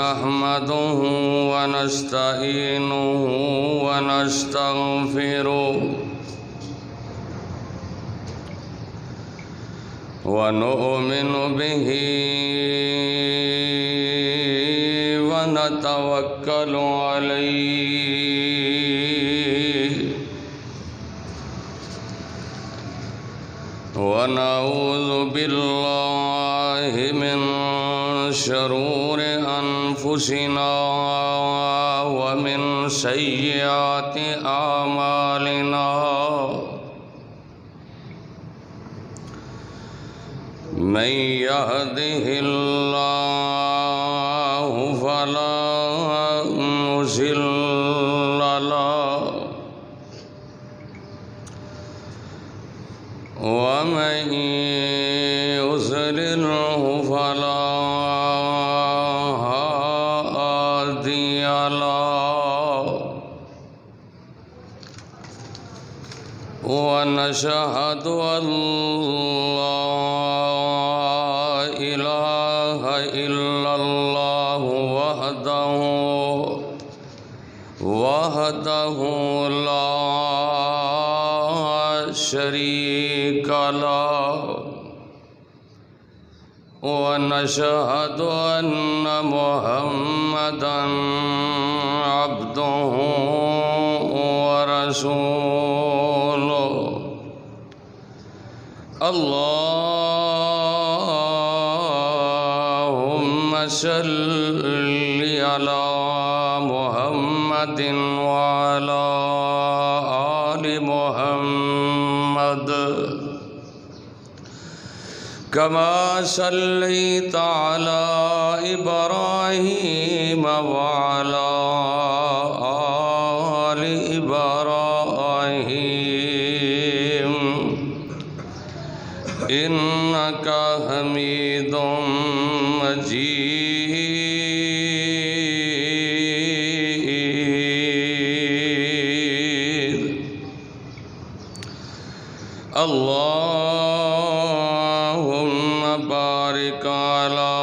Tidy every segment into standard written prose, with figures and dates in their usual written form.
نحمده ونستعينه ونستغفره ونؤمن به ونتوكل عليه ونعوذ بالله من شرور أنفسنا ومن سيئات أعمالنا من يهده الله فلا مضل له ومن يضلله فلا هادي له ونشهد أن لا إله إلا الله وحده لا شريك له ونشهد أن محمدًا عبده ورسوله اللهم صل على محمد وعلى آل محمد كما صليت على إبراهيم وعلى آل إبراهيم إنك حميد مجيد اللهم بارك على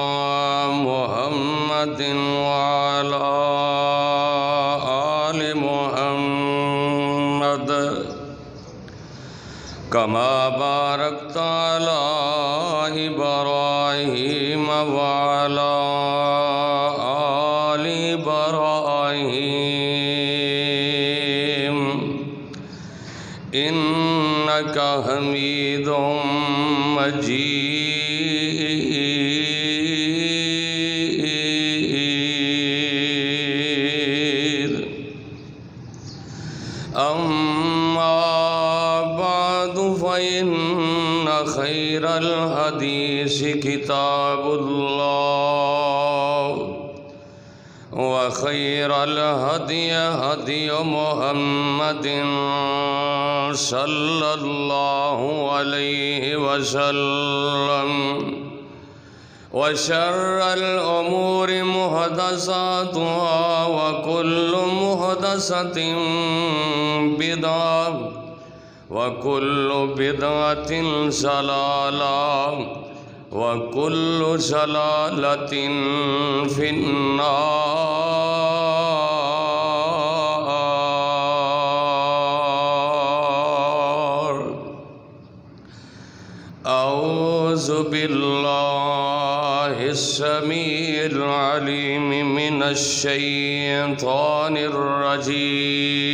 محمد وعلى آل محمد كما باركت على إبراهيم وعلى آل إبراهيم إنك حميد مجيد أما بعد فإن خير الحديث كتاب الله وخير الهدي هدي محمد صلى الله عليه وسلم وشر الأمور محدثاتها وكل محدثة بدعة وكل بدعة ضلالة وكل ضلالة في النار. أعوذ بالله السميع العليم من الشيطان الرجيم.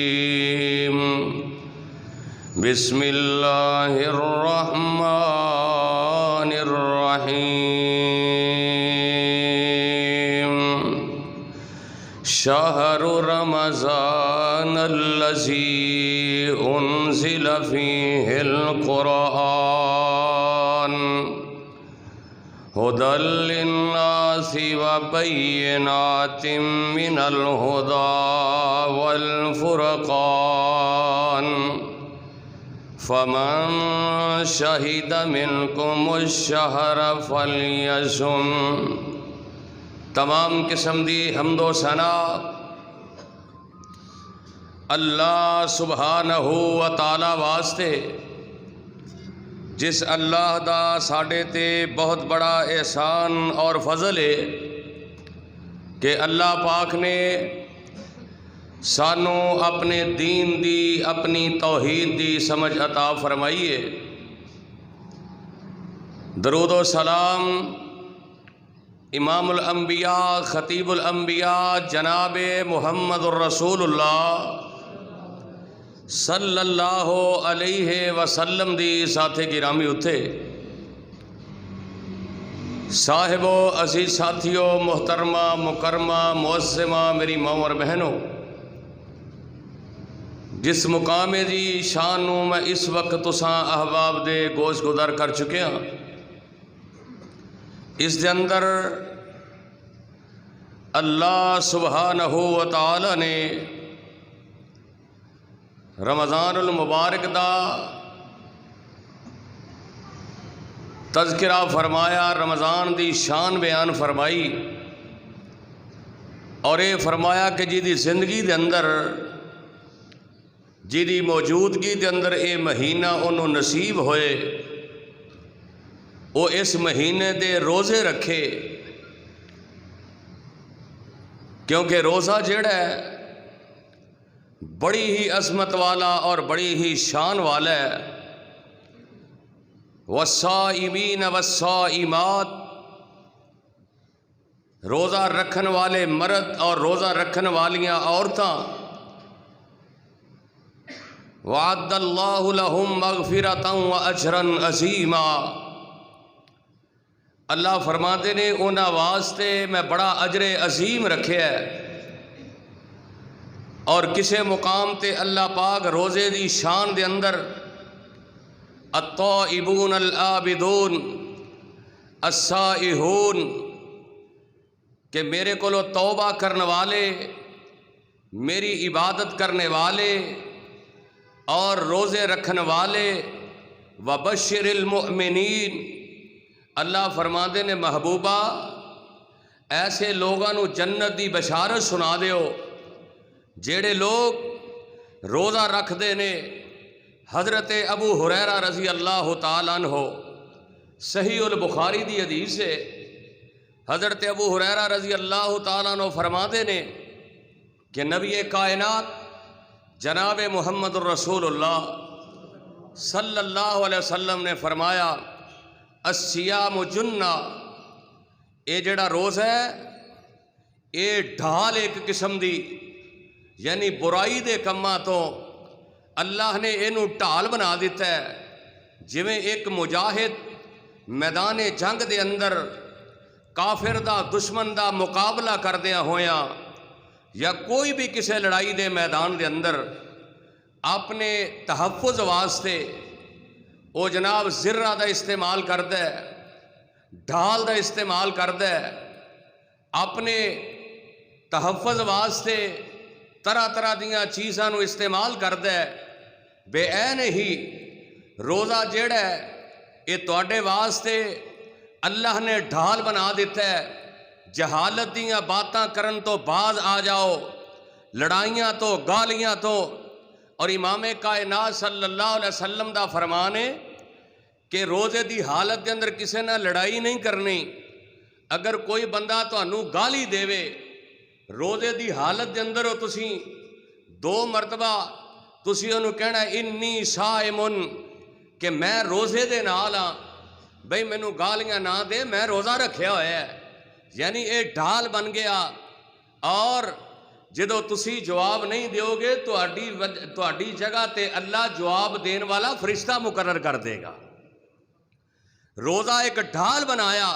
بسم الله الرحمن الرحيم. شهر رمضان الذي أنزل فيه القرآن هدى للناس وبينات من الهدى والفرقان فمن شهد منكم الشهر فليصم. تمام قسم دی حمد و ثنا اللہ سبحانہ و تعالی واسطے جس اللہ دا ساڈے تے بہت بڑا احسان اور فضل ہے کہ اللہ پاک نے سانو اپنے دین دی اپنی توحید دی سمجھ عطا فرمائی ہے۔ درود و سلام امام الانبیاء خطیب الانبیاء جناب محمد الرسول اللہ صلی اللہ علیہ وسلم دی ساتھی گرامی اتھے صاحبو عزیز ساتھیو محترمہ مکرمہ معظمہ میری ماں اور بہنوں، جس مقام دی شان نو میں اس وقت تساں احباب دے گوش گدر کر چکے ہاں، اس دے اندر اللہ سبحانہ و تعالی نے رمضان المبارک دا تذکرہ فرمایا، رمضان دی شان بیان فرمائی، اور یہ فرمایا کہ جی دی زندگی دے اندر جی دی موجودگی دے اندر اے مہینہ انہوں نصیب ہوئے، وہ اس مہینے دے روزے رکھے، کیونکہ روزہ جڑا ہے بڑی ہی عظمت والا اور بڑی ہی شان والا ہے۔ والصائمین والصائمات، روزہ رکھن والے مرد اور روزہ رکھن والیاں عورتاں، وعد اللہ لہم مغفرۃ واجرا عظیما، اللہ فرماتے نے انہاں واسطے میں بڑا اجر عظیم رکھے ہے۔ اور کسے مقام تے اللہ پاک روزے دی شان دے اندر الطائبون العابدون السائحون، کہ میرے کو توبہ کرنے والے، میری عبادت کرنے والے اور روزے رکھنے والے، وبشر المؤمنین، اللہ فرماندے نے محبوبہ ایسے لوگاں نو جنت دی بشارت سنا دیو جیڑے لوگ روزہ رکھ دے نے۔ حضرت ابو ہریرہ رضی اللہ تعالیٰ عنہ، صحیح البخاری دی حدیث ہے، حضرت ابو ہریرہ رضی اللہ تعالیٰ عنہ فرماتے نے کہ نبی کائنات جناب محمد الرسول اللہ صلی اللہ علیہ وسلم نے فرمایا الصیام جنہ، اے جڑا روز ہے اے ڈھال ایک قسم دی، یعنی برائی دے کماں تو اللہ نے اینو ڈھال بنا دیتا ہے۔ جویں ایک مجاہد میدان جنگ دے اندر کافر دا دشمن دا مقابلہ کردیاں ہویاں یا کوئی بھی کسی لڑائی دے میدان دے اندر اپنے تحفظ واسطے وہ جناب زرہ دا استعمال کرتا ہے، ڈھال دا استعمال کرتا ہے، اپنے تحفظ واسطے طرح طرح دیاں چیزاں نو استعمال کرتا ہے۔ بے عین ہی روزہ جیڑا ہے یہ تواڈے واسطے اللہ نے ڈھال بنا دیتا ہے، جہالت دیاں باتاں کرن تو باز آ جاؤ، لڑائیاں تو گالیاں تو۔ اور امام کائنات صلی اللہ علیہ وسلم دا فرمان ہے کہ روزے دی حالت دے اندر کسے نہ لڑائی نہیں کرنی۔ اگر کوئی بندہ تانوں گالی دیوے روزے دی حالت دے اندر ہو، تسی 2 مرتبہ تسی انہوں کہنا انی صائمن، کہ میں روزے دے نال ہاں، بھئی مینوں گالیاں نہ دے، میں روزہ رکھیا ہوا ہے، یعنی اے ڈھال بن گیا۔ اور جدو تسی جواب نہیں دیو گے تہاڈی جگہ تے اللہ جواب دین والا فرشتہ مقرر کر دے گا۔ روزہ ایک ڈھال بنایا۔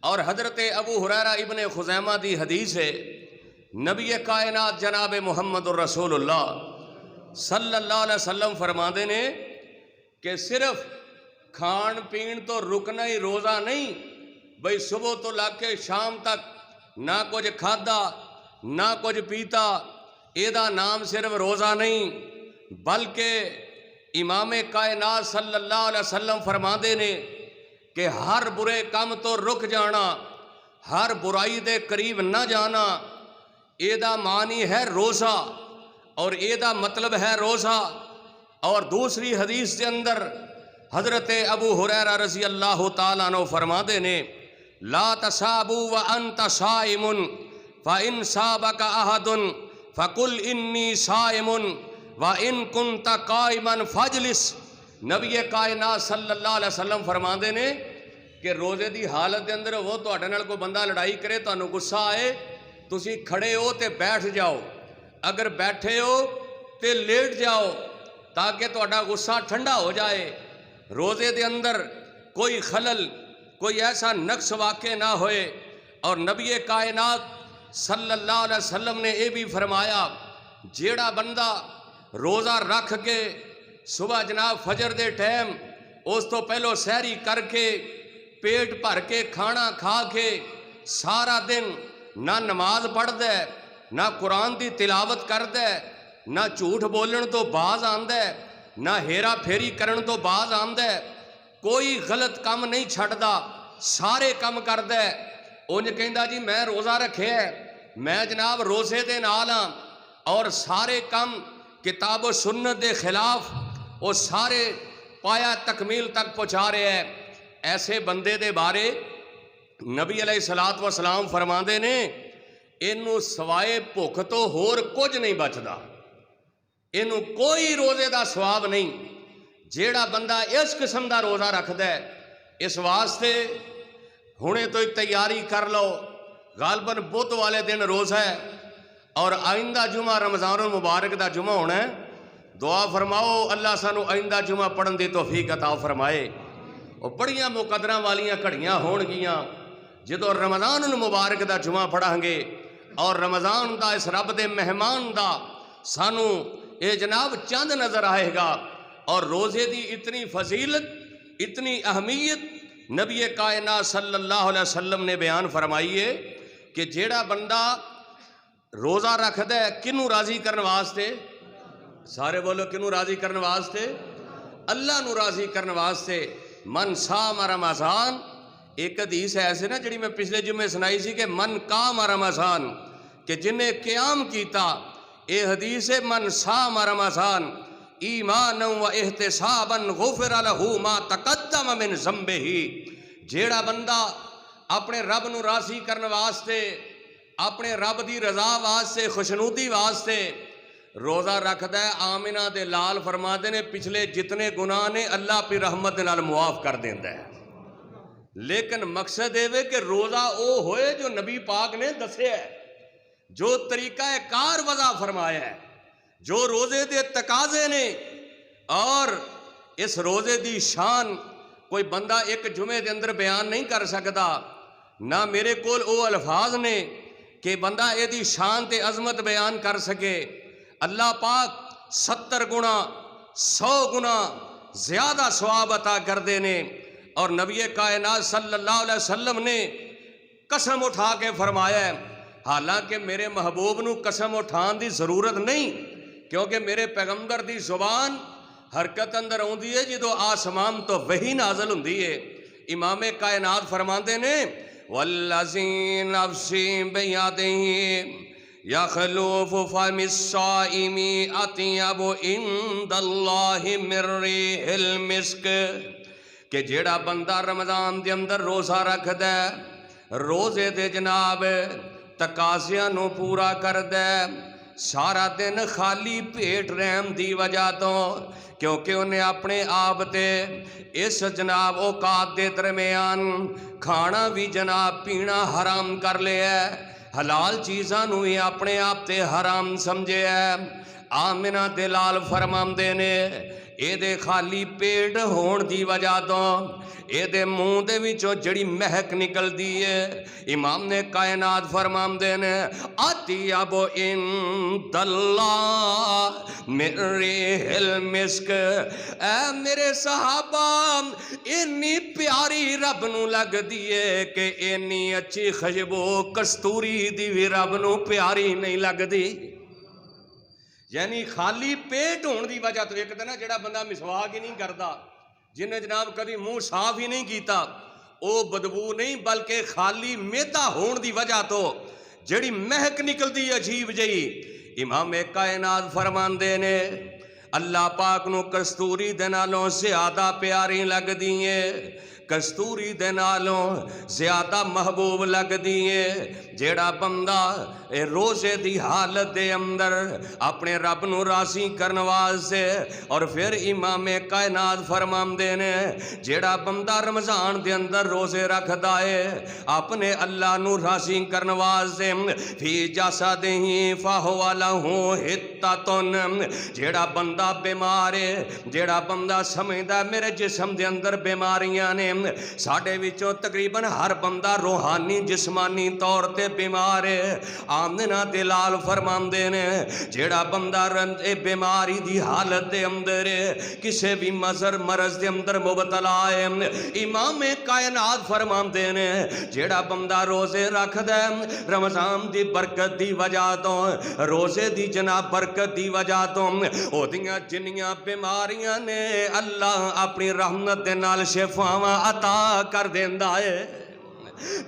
اور حضرت ابو ہریرہ ابن خزیمہ دی حدیث ہے، نبی کائنات جناب محمد الرسول اللہ صلی اللہ علیہ وسلم فرماندے نے کہ صرف کھان پین تو رکنا ہی روزہ نہیں، بھئی صبح تو لگ کے شام تک نہ کچھ کھادا نہ کچھ پیتا، ایدہ نام صرف روزہ نہیں، بلکہ امام کائنات صلی اللہ علیہ وسلم فرماندے نے کہ ہر برے کام تو رک جانا، ہر برائی دے قریب نہ جانا، ایدہ معنی ہے روزہ اور ایدہ مطلب ہے روزہ۔ اور دوسری حدیث کے اندر حضرت ابو ہریرہ رضی اللہ تعالیٰ عنہ فرماتے نے لا تسابوا وانت صائم فان سابك احد فقل انی صائم وان كنت قائما فاجلس۔ نبی کائنات صلی اللہ علیہ وسلم فرماتے نے کہ روزے دی حالت دے اندر وہ تہاڈے نال کوئی بندہ لڑائی کرے، تانوں غصہ آئے، تسی کھڑے ہو تے بیٹھ جاؤ، اگر بیٹھے ہو تے لیٹ جاؤ تاکہ تہاڈا غصہ ٹھنڈا ہو جائے، روزے دے اندر کوئی خلل، کوئی ایسا نقص واقع نہ ہوئے۔ اور نبی کائنات صلی اللہ علیہ وسلم نے یہ بھی فرمایا جیڑا بندہ روزہ رکھ کے صبح جناب فجر دے ٹائم اس تو پہلو سحری کر کے پیٹ بھر کے کھانا کھا کے سارا دن نہ نماز پڑھدا ہے، نہ قرآن دی تلاوت کردا ہے، نہ جھوٹ بولن تو باز آندا ہے، نہ ہیرا پھیری کرن تو باز آندا ہے، کوئی غلط کام نہیں چھڑدا، سارے کام کردا ہے۔ انج کہندا جی میں روزہ رکھیا ہے، میں جناب روزے دے نال ہاں، اور سارے کام کتاب و سنت دے خلاف وہ سارے پایا تکمیل تک پہنچا رہے ہیں۔ ایسے بندے دے بارے نبی علیہ الصلوۃ والسلام فرماندے نے اینوں سوائے بھوک تو ہور کچھ نہیں بچدا، اینوں کوئی روزے دا ثواب نہیں۔ جیڑا بندہ اس قسم دا روزہ رکھدا ہے، اس واسطے ہنے تو تیاری کر لو، غالباً بدھ والے دن روزہ ہے اور آئندہ جمعہ رمضان المبارک دا جمعہ ہونا ہے۔ دعا فرماؤ اللہ سانو آئندہ جمعہ پڑھن دی توفیق عطا فرمائے۔ اور بڑیاں مقدراں والیاں گھڑیاں ہون گیاں جدو رمضان المبارک دا جمعہ پڑھاں گے، اور رمضان دا اس رب دے مہمان دا سانو اے جناب چند نظر آئے گا۔ اور روزے دی اتنی فضیلت، اتنی اہمیت نبی کائنات صلی اللہ علیہ وسلم نے بیان فرمائی ہے کہ جیڑا بندہ روزہ رکھدا ہے کنوں راضی کرنے واسطے، سارے بولو کنوں راضی کرنے واسطے، اللہ نو راضی کرنے واسطے۔ من صام رمضان، ایک حدیث ہے ایسے نا جڑی میں پچھلے جمعے سنائی سی کہ من قام رمضان، کہ جن نے قیام کیتا، اے حدیث ہے من صام رمضان ایمانا و احتسابا غفر لہ ما تقدم من ذنبہ۔ جیڑا بندہ اپنے رب نو راضی کرنے واسطے، اپنے رب دی رضا واسطے، خوشنودی واسطے روزہ رکھدا ہے، آمنہ دے لال فرماتے نے پچھلے جتنے گناہ نے اللہ پہ رحمت دے نال معاف کر دیندا ہے۔ لیکن مقصد یہ کہ روزہ او ہوئے جو نبی پاک نے دسیا ہے، جو طریقہ کار وضع فرمایا ہے، جو روزے دے تقاضے نے۔ اور اس روزے دی شان کوئی بندہ ایک جمعے دے اندر بیان نہیں کر سکتا، نہ میرے کول او الفاظ نے کہ بندہ اے دی شان تے عظمت بیان کر سکے۔ اللہ پاک 70 گنا 100 گنا زیادہ ثواب عطا کر دینے۔ اور نبی کائنات صلی اللہ علیہ وسلم نے قسم اٹھا کے فرمایا ہے، حالانکہ میرے محبوب نو قسم اٹھان دی ضرورت نہیں، کیونکہ میرے پیغمبر دی زبان حرکت اندر ہوندی ہے جدو آسمان تو وحی نازل ہوندی ہے۔ امام کائنات فرماندے نے والذی نفسی بیدہ یخلوف فم الصائم اطیب عند اللہ من ریح المسک، کہ جیڑا بندہ رمضان دے اندر روزہ رکھدا ہے، روزے دے جناب تقاضیاں نو پورا کردا ہے، سارا دن خالی پیٹ رہن دی وجہ تو، کیونکہ انہیں اپنے آپ تے اس جناب اوقات دے درمیان کھانا بھی جناب پینا حرام کر لیا ہے، حلال چیزاں نو ہی اپنے آپ تے حرام سمجھے ہے۔ آمنہ دے لال فرماندے نے اے دے خالی پیٹ ہون دی وجہ تو اے دے منہ دے وچوں جڑی مہک نکل دی ہے، امام نے کائنات فرماندے نے اطیب عند اللہ من ریح المسک۔ اے میرے صحابہ اتنی پیاری رب نو لگ دیے کہ اتنی اچھی خوشبو کستوری دی بھی رب نو پیاری نہیں لگ دی۔ یعنی خالی پیٹ ہون دی وجہ تو، ایک دن جڑا بندہ مسواک ہی نہیں کرتا، جن جناب کبھی منہ صاف ہی نہیں کیتا، او بدبو نہیں بلکہ خالی میدا ہون دی وجہ تو جڑی مہک نکل دی عجیب جئی۔ امام کائنات فرماندے نے اللہ پاک نو کستوری دے نالوں زیادہ پیاری لگ دیئے، کستوری دے نالوں زیادہ محبوب لگ دیئے۔ جیڑا بندہ اے روزے دی حالت دے اندر اپنے رب نو راضی کرن واسطے، اور پھر امام کائنات فرماندے نے جیڑا بندہ رمضان دے اندر روزے رکھدا ہے اپنے اللہ نو راضی کرن واسطے، فی جسدہ فہو لہ حتۃ، جیڑا بندہ بیمار ہے، جیڑا بندہ سمجھدا میرے جسم دے اندر بیماریاں نے، ساڑھے وچوں تقریباً ہر بندہ روحانی جسمانی طور تے بیمار ہے۔ آمنہ دلال فرماندے نے جیڑا بندہ بیماری دی حالت دے اندر ہے، کسے بھی مرض دے اندر مبتلا ہے، امام کائنات فرماندے نے جیڑا بندہ روزے رکھ دے رمضان دی برکت دی وجہ تو، روزے دی جناب برکت دی وجہ تو، او دیاں جنیاں بیماریاں نے اللہ اپنی رحمت دے نال شفاواں عطا کر دیندا ہے۔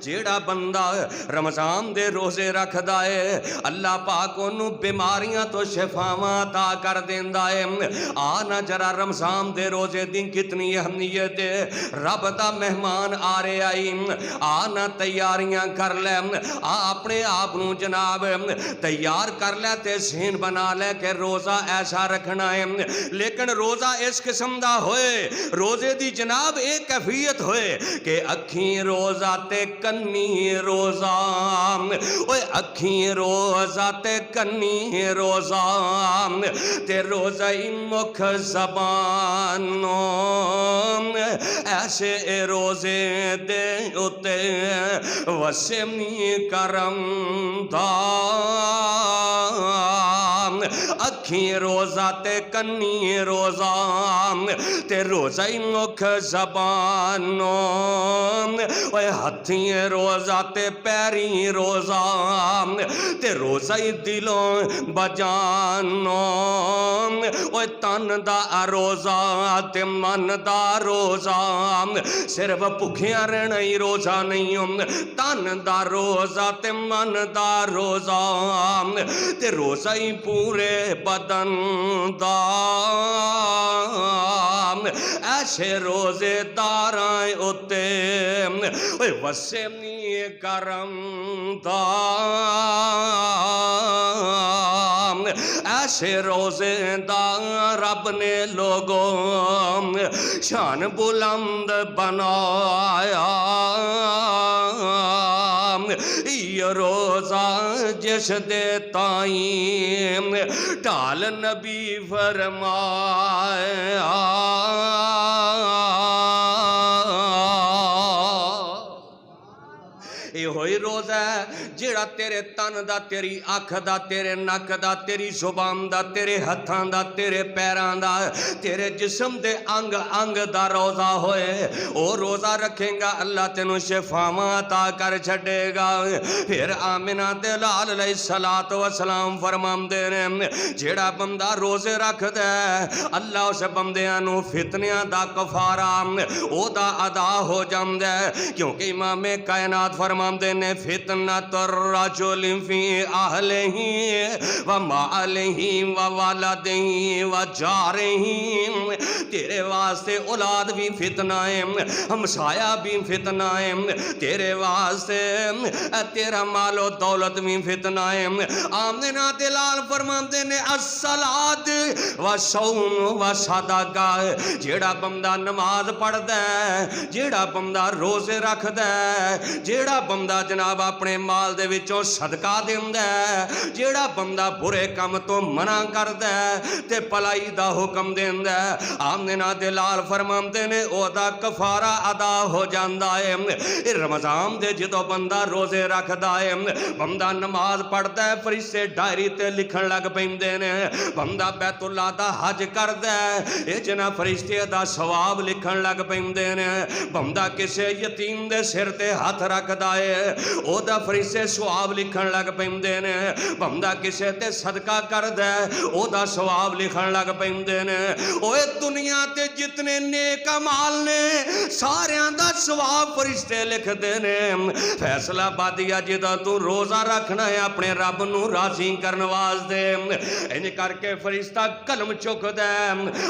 جیڑا بندہ رمضان دے روزے رکھدا ہے اللہ پاک انہوں بیماریاں تو شفاواں عطا کر دیندا ہے۔ آنا جرا رمضان دے روزے دن کتنی اہمیت ہے، رب دا مہمان آ رہے آئی، آنا تیاریاں کر لے، اپنے آپ نو جناب تیار کر لے تے ذہن بنا لے کہ روزہ ایسا رکھنا ہے، لیکن روزہ اس قسم دا ہوئے، روزے دی جناب ایک کیفیت ہوئے کہ اکھیں روزہ تے کنی روزہ، اوے اکھیں روزہ تے کنی روزہ، تے روزہ مکھ زبانوں، ایسے روزے دے اتے وسمی کرم دا، اکھیں روزہ تے کنی روزہ، تے روزہ مکھ زبانوں، اوے ہتھیں روزہ تے پیری روزہ، تے روزہ دلوں بجانوں، اوے تن دا روزہ تے من دا روزہ، صرف بھکھیاں رہنا ہی روزہ نہیں، تن دا روزہ تے من دا روزہ، تے روزہ ہی پورے بدن دا، ایسے روزے دارائیں اتے وسمی کرم دا، ایسے روزے دا رب نے لوگوں شان بلند بنایا، یہ روزہ جس دے تائیں ڈال نبی فرمایا، یہ ہوئی روزہ ہے جیڑا تیرے تن دا، تیری آنکھ دا، تیرے نک دا، تیری زبان دا، تیرے ہتھاں دا، تیرے پیران دا، تیرے جسم دے انگ انگ دا روزہ ہوئے۔ او روزہ رکھیں گا اللہ تینوں شفاواں عطا کر چھڑے گا۔ پھر آمنہ دلال علیہ السلام فرماندے نے جیڑا بندہ روزے رکھ دے اللہ اس بندیاں نو فتنیاں دا کفارہ او دا ادا ہو جاندے، کیونکہ امام کائنات فرماندے نے فتنۃ الرجل فی اہلہ و مالہ و والدہ و جارہ، تیرے واسطے اولاد بھی فتنہ ہے، ہمسایہ بھی فتنہ ہے، تیرے واسطے تیرا مال و دولت بھی فتنہ ہے۔ آمنہ دلال فرماندے نے الصلاۃ و صوم و صدقہ، جیڑا بندہ نماز پڑھ دے، جیڑا بندہ روزے رکھ دے، جیڑا بندہ جناب اپنے مال دے وچوں صدقہ دیندے، جیڑا بندہ برے کم تو منع کر دے تے پلائی دا حکم دیندے، آمنہ دلال فرماندے نے او دا کفارہ ادا ہو جاندا ہے۔ رمضان دے جدو بندہ روزے رکھدا ہے، بندہ نماز پڑھدا ہے، فرشتے ڈائری تے لکھن لگ پیندے نے، بندہ بیت اللہ دا حج کردا ہے، اے جنا فرشتے دا ثواب لکھن لگ پیندے نے، بندہ کسے یتیم دے سر تے ہاتھ رکھدا ہے ہے او دا فرشتے سواب لکھن لگ پیندے نے بندہ کسے تے صدقہ کردا ہے او دا سواب لکھن لگ پیندے نے اوے دنیا تے جتنے نیک اعمال نے ساریاں دا سواب فرشتے لکھ دے نے فیصلہ بادیا جدا تو روزہ رکھنا ہے اپنے رب نو راضی کرن واسطے انج کر کے فرشتہ قلم چک دے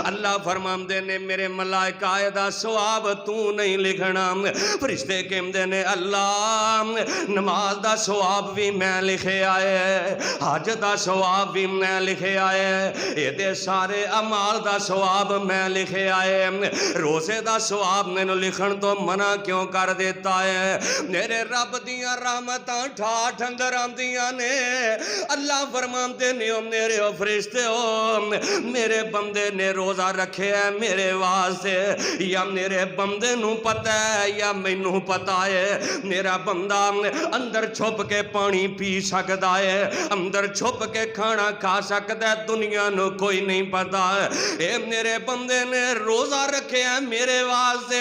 اللہ فرماندے نے میرے ملائکہ دا سواب تو نہیں لکھنا فرشتے کہندے نے اللہ نماز دا سواب بھی میں لکھے آئے حج دا سواب بھی میں لکھے آئے اے دے سارے اعمال دا سواب میں لکھے آئے روزے دا سواب مینوں لکھن تو منع کیوں کر دیتا ہے میرے رب دیاں رحمتاں ٹھاٹھ اندر آندیاں نے اللہ فرماندے نے میرے فرشتے ہو میرے بندے نے روزہ رکھے ہے میرے واسطے یا میرے بندے نو پتہ ہے یا مینوں پتہ ہے میرا بندہ اندر چھپ کے پانی پی سکتا ہے اندر چھپ کے کھانا کھا سکتا ہے دنیا نو کوئی نہیں پتا اے میرے بندے نے روزہ رکھے ہے میرے واسطے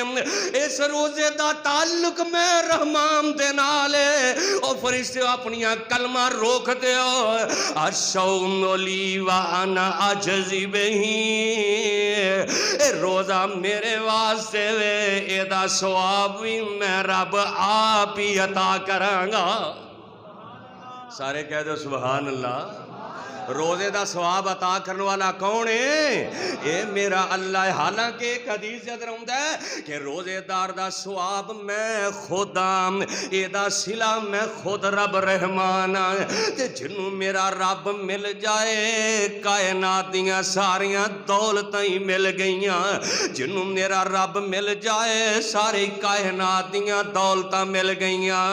اس روزے دا تعلق میں رحمان دے نال ہے او فرشتے اپنی کلمہ روک دیو الصوم لی وانا اجزی بہی اے روزہ میرے واسطے وے اے دا ثواب بھی میں رب آپ ہی عطا کرانگا سارے کہہ دو سبحان اللہ روزے دا ثواب عطا کرنے والا کون ہے اے میرا اللہ ہے حالانکہ ایک حدیث جدر ہوندہ ہے کہ روزے دار دا ثواب میں خودام اے دا صلہ میں خود رب رحمان تے جنوں میرا رب مل جائے کائنات دیاں ساریاں دولتیں مل گئیاں جنوں میرا رب مل جائے ساری کائنات دیاں دولتیں مل گئیاں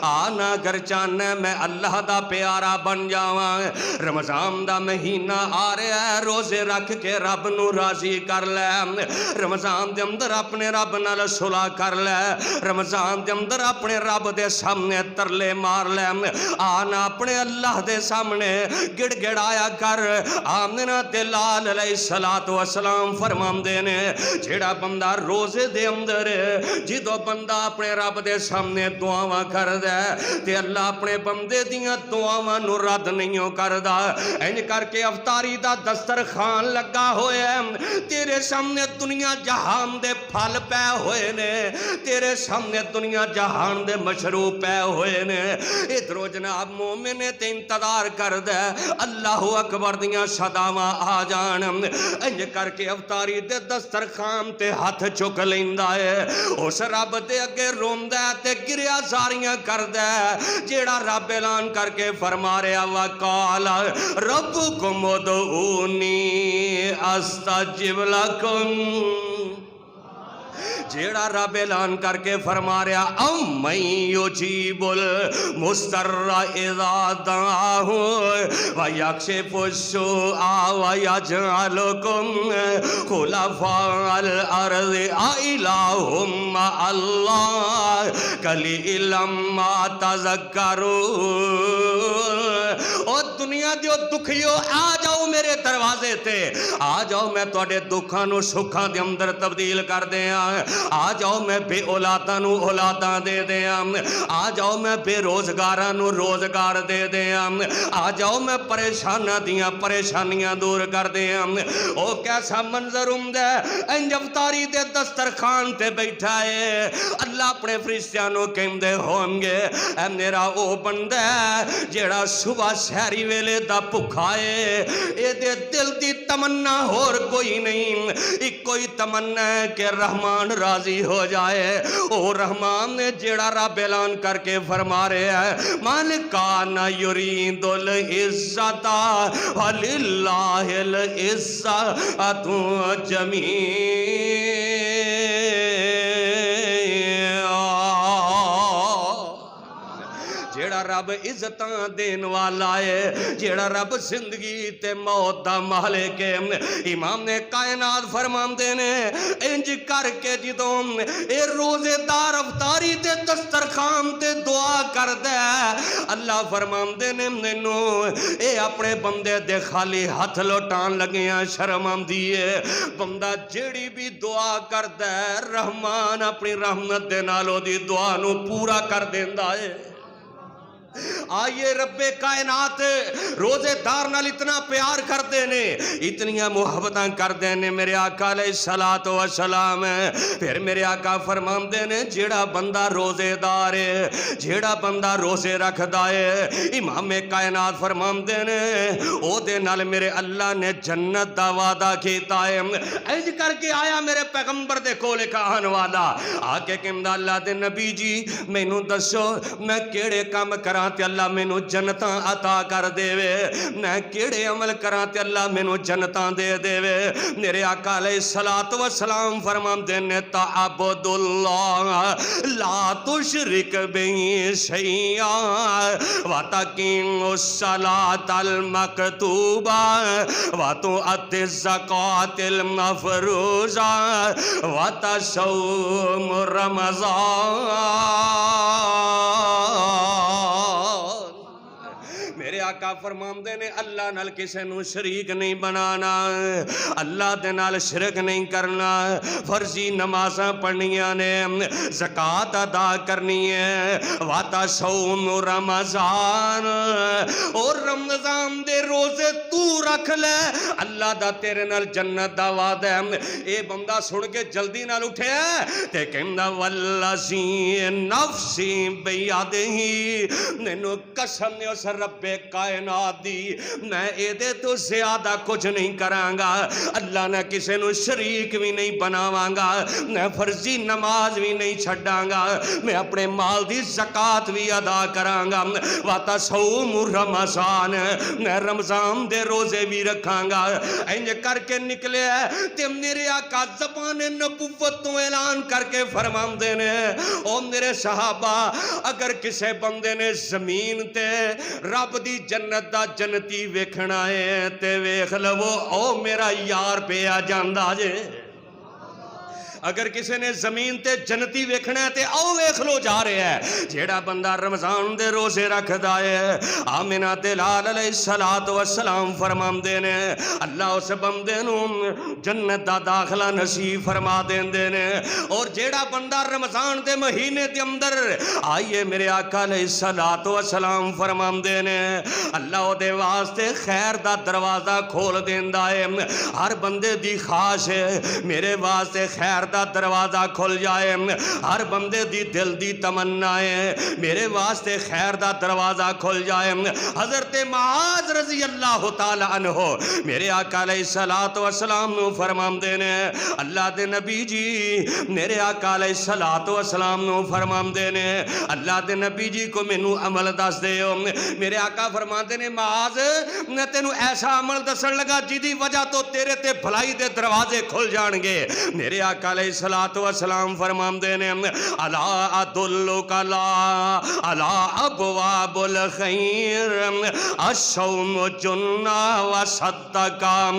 آنا گر چاہنا میں اللہ دا پیارا بن جاواں رمضان دا مہینہ آ رہا ہے روزے رکھ کے رب نو راضی کر لے رمضان دے اندر اپنے رب نال صلح کر لے رمضان دے اندر اپنے رب دے سامنے ترلے مار لے آنا اپنے اللہ دے سامنے گڑ گڑایا کر آمنہ تے لال علیہ السلام فرماندے نے جیڑا بندہ روزے دے اندر جدو بندہ اپنے رب دے سامنے دعاواں کر دے تے اللہ اپنے بندے دیاں دعاواں نو رد نہیں کر دا انج کر کے افطاری دا دسترخوان لگا ہوئے تیرے سامنے دنیا جہان دے پھل پے ہوئے نے تیرے سامنے دنیا جہان دے مشروب پے ہوئے نے ادھرو جناب مومن تے انتظار کر دے اللہ اکبر دیاں صداواں آ جان انج کر کے افطاری دے دسترخوان تے ہاتھ چک لیندا ہے اس رب دے اگے روندا تے گریا زاریاں کردا جیڑا رب اعلان کر کے فرما رہا وقال ربکم ادعونی استجب لکم جیڑا رب اعلان کر کے فرما رہا امن یجیب المضطر اذا دعاہ ویکشف السوء ویجعلکم خلفاء الارض االہ مع اللہ قلیلا ما تذکرون او دنیا دیو دکھیو آ جاؤ میرے دروازے تے آ جاؤ میں توڑے دکھاں نو سکھاں دے اندر تبدیل کر دے آ جاؤ میں بے اولاداں نو اولاداں دے دیاں آ جاؤ میں بے روزگاراں نو روزگار دے دیاں آ جاؤ میں پریشاناں دیاں پریشانیاں دور کر دیاں او کیسا منظر ہوندے انج افطاری دے دسترخوان تے بیٹھا ہے اللہ اپنے فرشتیاں نو کہندے ہون گے اے میرا او بندہ جیڑا صبح سحری ویلے دا بھکھا ہے اے دے دل دی تمنا ہور کوئی نہیں ایک کوئی تمنا ہے کہ رحمان راضی ہو جائے او رحمان نے جیڑا رب اعلان کر کے فرما رہے ہیں من کان یرید العزت وللہ العزت جمیعا جیڑا رب عزتاں دین والا ہے، جیڑا رب زندگی تے موت دا مالک ہے۔ امام نے کائنات فرماندے نے انج کر کے جدوں اے روزے دار افطاری تے دسترخوان تے دعا کردے، اللہ فرماندے نے مینوں اے اپنے بندے دے خالی ہاتھ لوٹان لگیاں شرم آندی ہے۔ بندہ جیڑی بھی دعا کردے رحمان اپنی رحمت دے نالوں دی دعا نو پورا کر دیندا ہے۔ آئیے رب کائنات روزے دار نال اتنا پیار کر دینے، اتنیاں محبتاں کر دینے میرے آقا علیہ الصلوۃ والسلام۔ پھر میرے آقا فرمان دینے جیڑا بندہ روزے دار ہے، جیڑا بندہ روزے رکھ دائے، امام کائنات فرمان دینے او دے نال میرے اللہ نے جنت دا وعدہ کیتا ہے۔ ایج کر کے آیا میرے پیغمبر دے کولے کہان والا، آکے کہندا اللہ دے نبی جی مینوں دسو میں کیڑے کام کراں تے اللہ مینوں جنتاں عطا کر دے وے، میں کیڑے عمل کراں تے اللہ مینوں جنتاں دے دے وے۔ میرے آقا علیہ الصلوۃ والسلام فرماندے نے تعبد اللہ لا تشرک بہ شیئا وتقیم الصلاۃ المکتوبہ وتؤتی الزکاۃ المفروضہ وتصوم رمضان۔ میرے آقا فرماندے نے اللہ نال کسے نو شریک نہیں بنانا، اللہ دے نال شرک نہیں کرنا، فرضی نمازاں پڑھنیاں نے، زکاة ادا کرنی ہے، واتا صوم رمضان، اور رمضان دے روزے تو رکھ لے اللہ دا تیرے نال جنت دا وعدہ ہے۔ اے بندہ سن کے جلدی نال اٹھے تے کہندا والذی نفسی بیدہ، مینوں قسم نے اس رب کائنات دی میں اے دے تو زیادہ کچھ نہیں کرانگا، اللہ نہ کسے نو شریک بھی نہیں بناوانگا، میں فرضی نماز بھی نہیں چھڑاں گا، میں اپنے مال دی زکاة بھی ادا کرانگا، واتا صوم رمضان، میں رمضان دے روزے بھی رکھاں گا۔ انج کر کے نکلے تے میرے آقا زبان نبوت تو اعلان کر کے فرمان دینے او میرے صحابہ اگر کسے بندے نے زمین تے رب دی جنت دا جنتی ویکھنا ہے تے ویکھ لو او میرا یار پہ آ جاندا جے۔ اگر کسی نے زمین تے جنتی ویکھنا ہے تے او ویکھ لو جا رہے ہے۔ جیڑا بندہ رمضان دے روزے رکھ دائے آمنہ دلال علیہ الصلوۃ والسلام فرمان دینے اللہ اس بندے نو جنت دا داخلہ نصیب فرما دین دینے۔ اور جیڑا بندہ رمضان دے مہینے دے اندر آئیے میرے آقا علیہ الصلوۃ والسلام فرمان دینے اللہ دے واسطے خیر دا دروازہ کھول دیندا ہے۔ ہر بندے دی خواہش ہے میرے واسطے خیر دا دروازہ کھل جائے، ہر بندے دی دل دی تمنا ہے میرے واسطے خیر دا دروازہ کھل جائے۔ حضرت معاذ رضی اللہ تعالی عنہ میرے آقا علیہ الصلوۃ والسلام نو فرمان دینے اللہ دے نبی جی میرے آقا علیہ الصلوۃ والسلام نو فرمان دینے اللہ دے نبی جی کو مینوں عمل دس دیو۔ میرے آقا فرمان دینے معاذ میں تینوں ایسا عمل دسن لگا جدی وجہ تو تیرے تے بھلائی دے دروازے کھل جان گے۔ میرے آقا علیہ الصلوۃ والسلام فرمان دینے الا ادلک علی ابواب الخیر الصوم جنہ وصدقہ،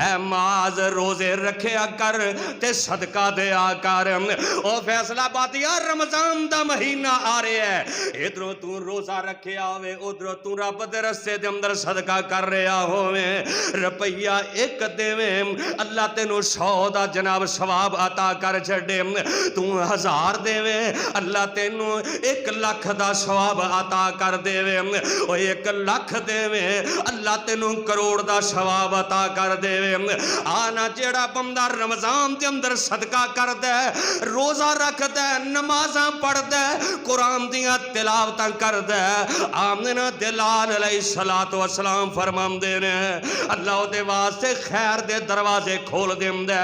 اے معاذ روزے رکھیا کر تے صدقہ دیا کر۔ او فیصلہ بادیا رمضان دا مہینہ آ رہے ہے ادھروں تو روزہ رکھیا ہوئے ادھروں تو رب دے رستے دے اندر صدقہ کر رہا ہوئے، روپیہ ایک دے اللہ تینوں 100 دا جناب ثواب عطا کر چھڑے، تو 1000 دے وے اللہ تینوں 1 لاکھ دا ثواب عطا کر دے وے، اور 1 لاکھ دے وے اللہ تینوں کروڑ دا ثواب عطا کر دے وے۔ آنا جیڑا بندہ رمضان دے اندر صدقہ کر دے، روزہ رکھ دے، نمازاں پڑھ دے، قرآن دیاں تلاوتاں کر دے، آمنہ دلال علیہ الصلوۃ والسلام فرمان دے نے اللہ دے واسطے خیر دے دروازے کھول دیں دے،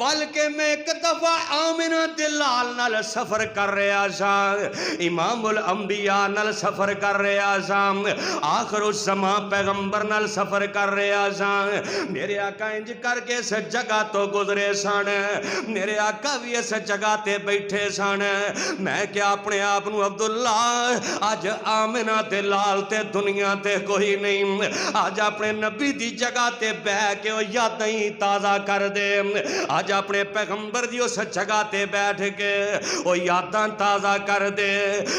بلکہ میں ایک دفعہ آمنہ دے لال نال سفر کر رہا سا، امام الانبیاء نال سفر کر رہا سا، آخر الزمان پیغمبر نال سفر کر رہا سا۔ میرے آقا انج کر کے اس جگہ تو گزرے سن، میرے آقا بھی اس جگہ تے بیٹھے سن۔ میں کیا اپنے آپ نو عبداللہ آج آمنہ دے لال تے دنیا تے کوئی نہیں، آج اپنے نبی دی جگہ تے بہ کے وہ یادیں تازہ کر دے، آج اپنے پیغمبر دی اس جگہ تے بیٹھ کے وہ یاداں تازہ کر دے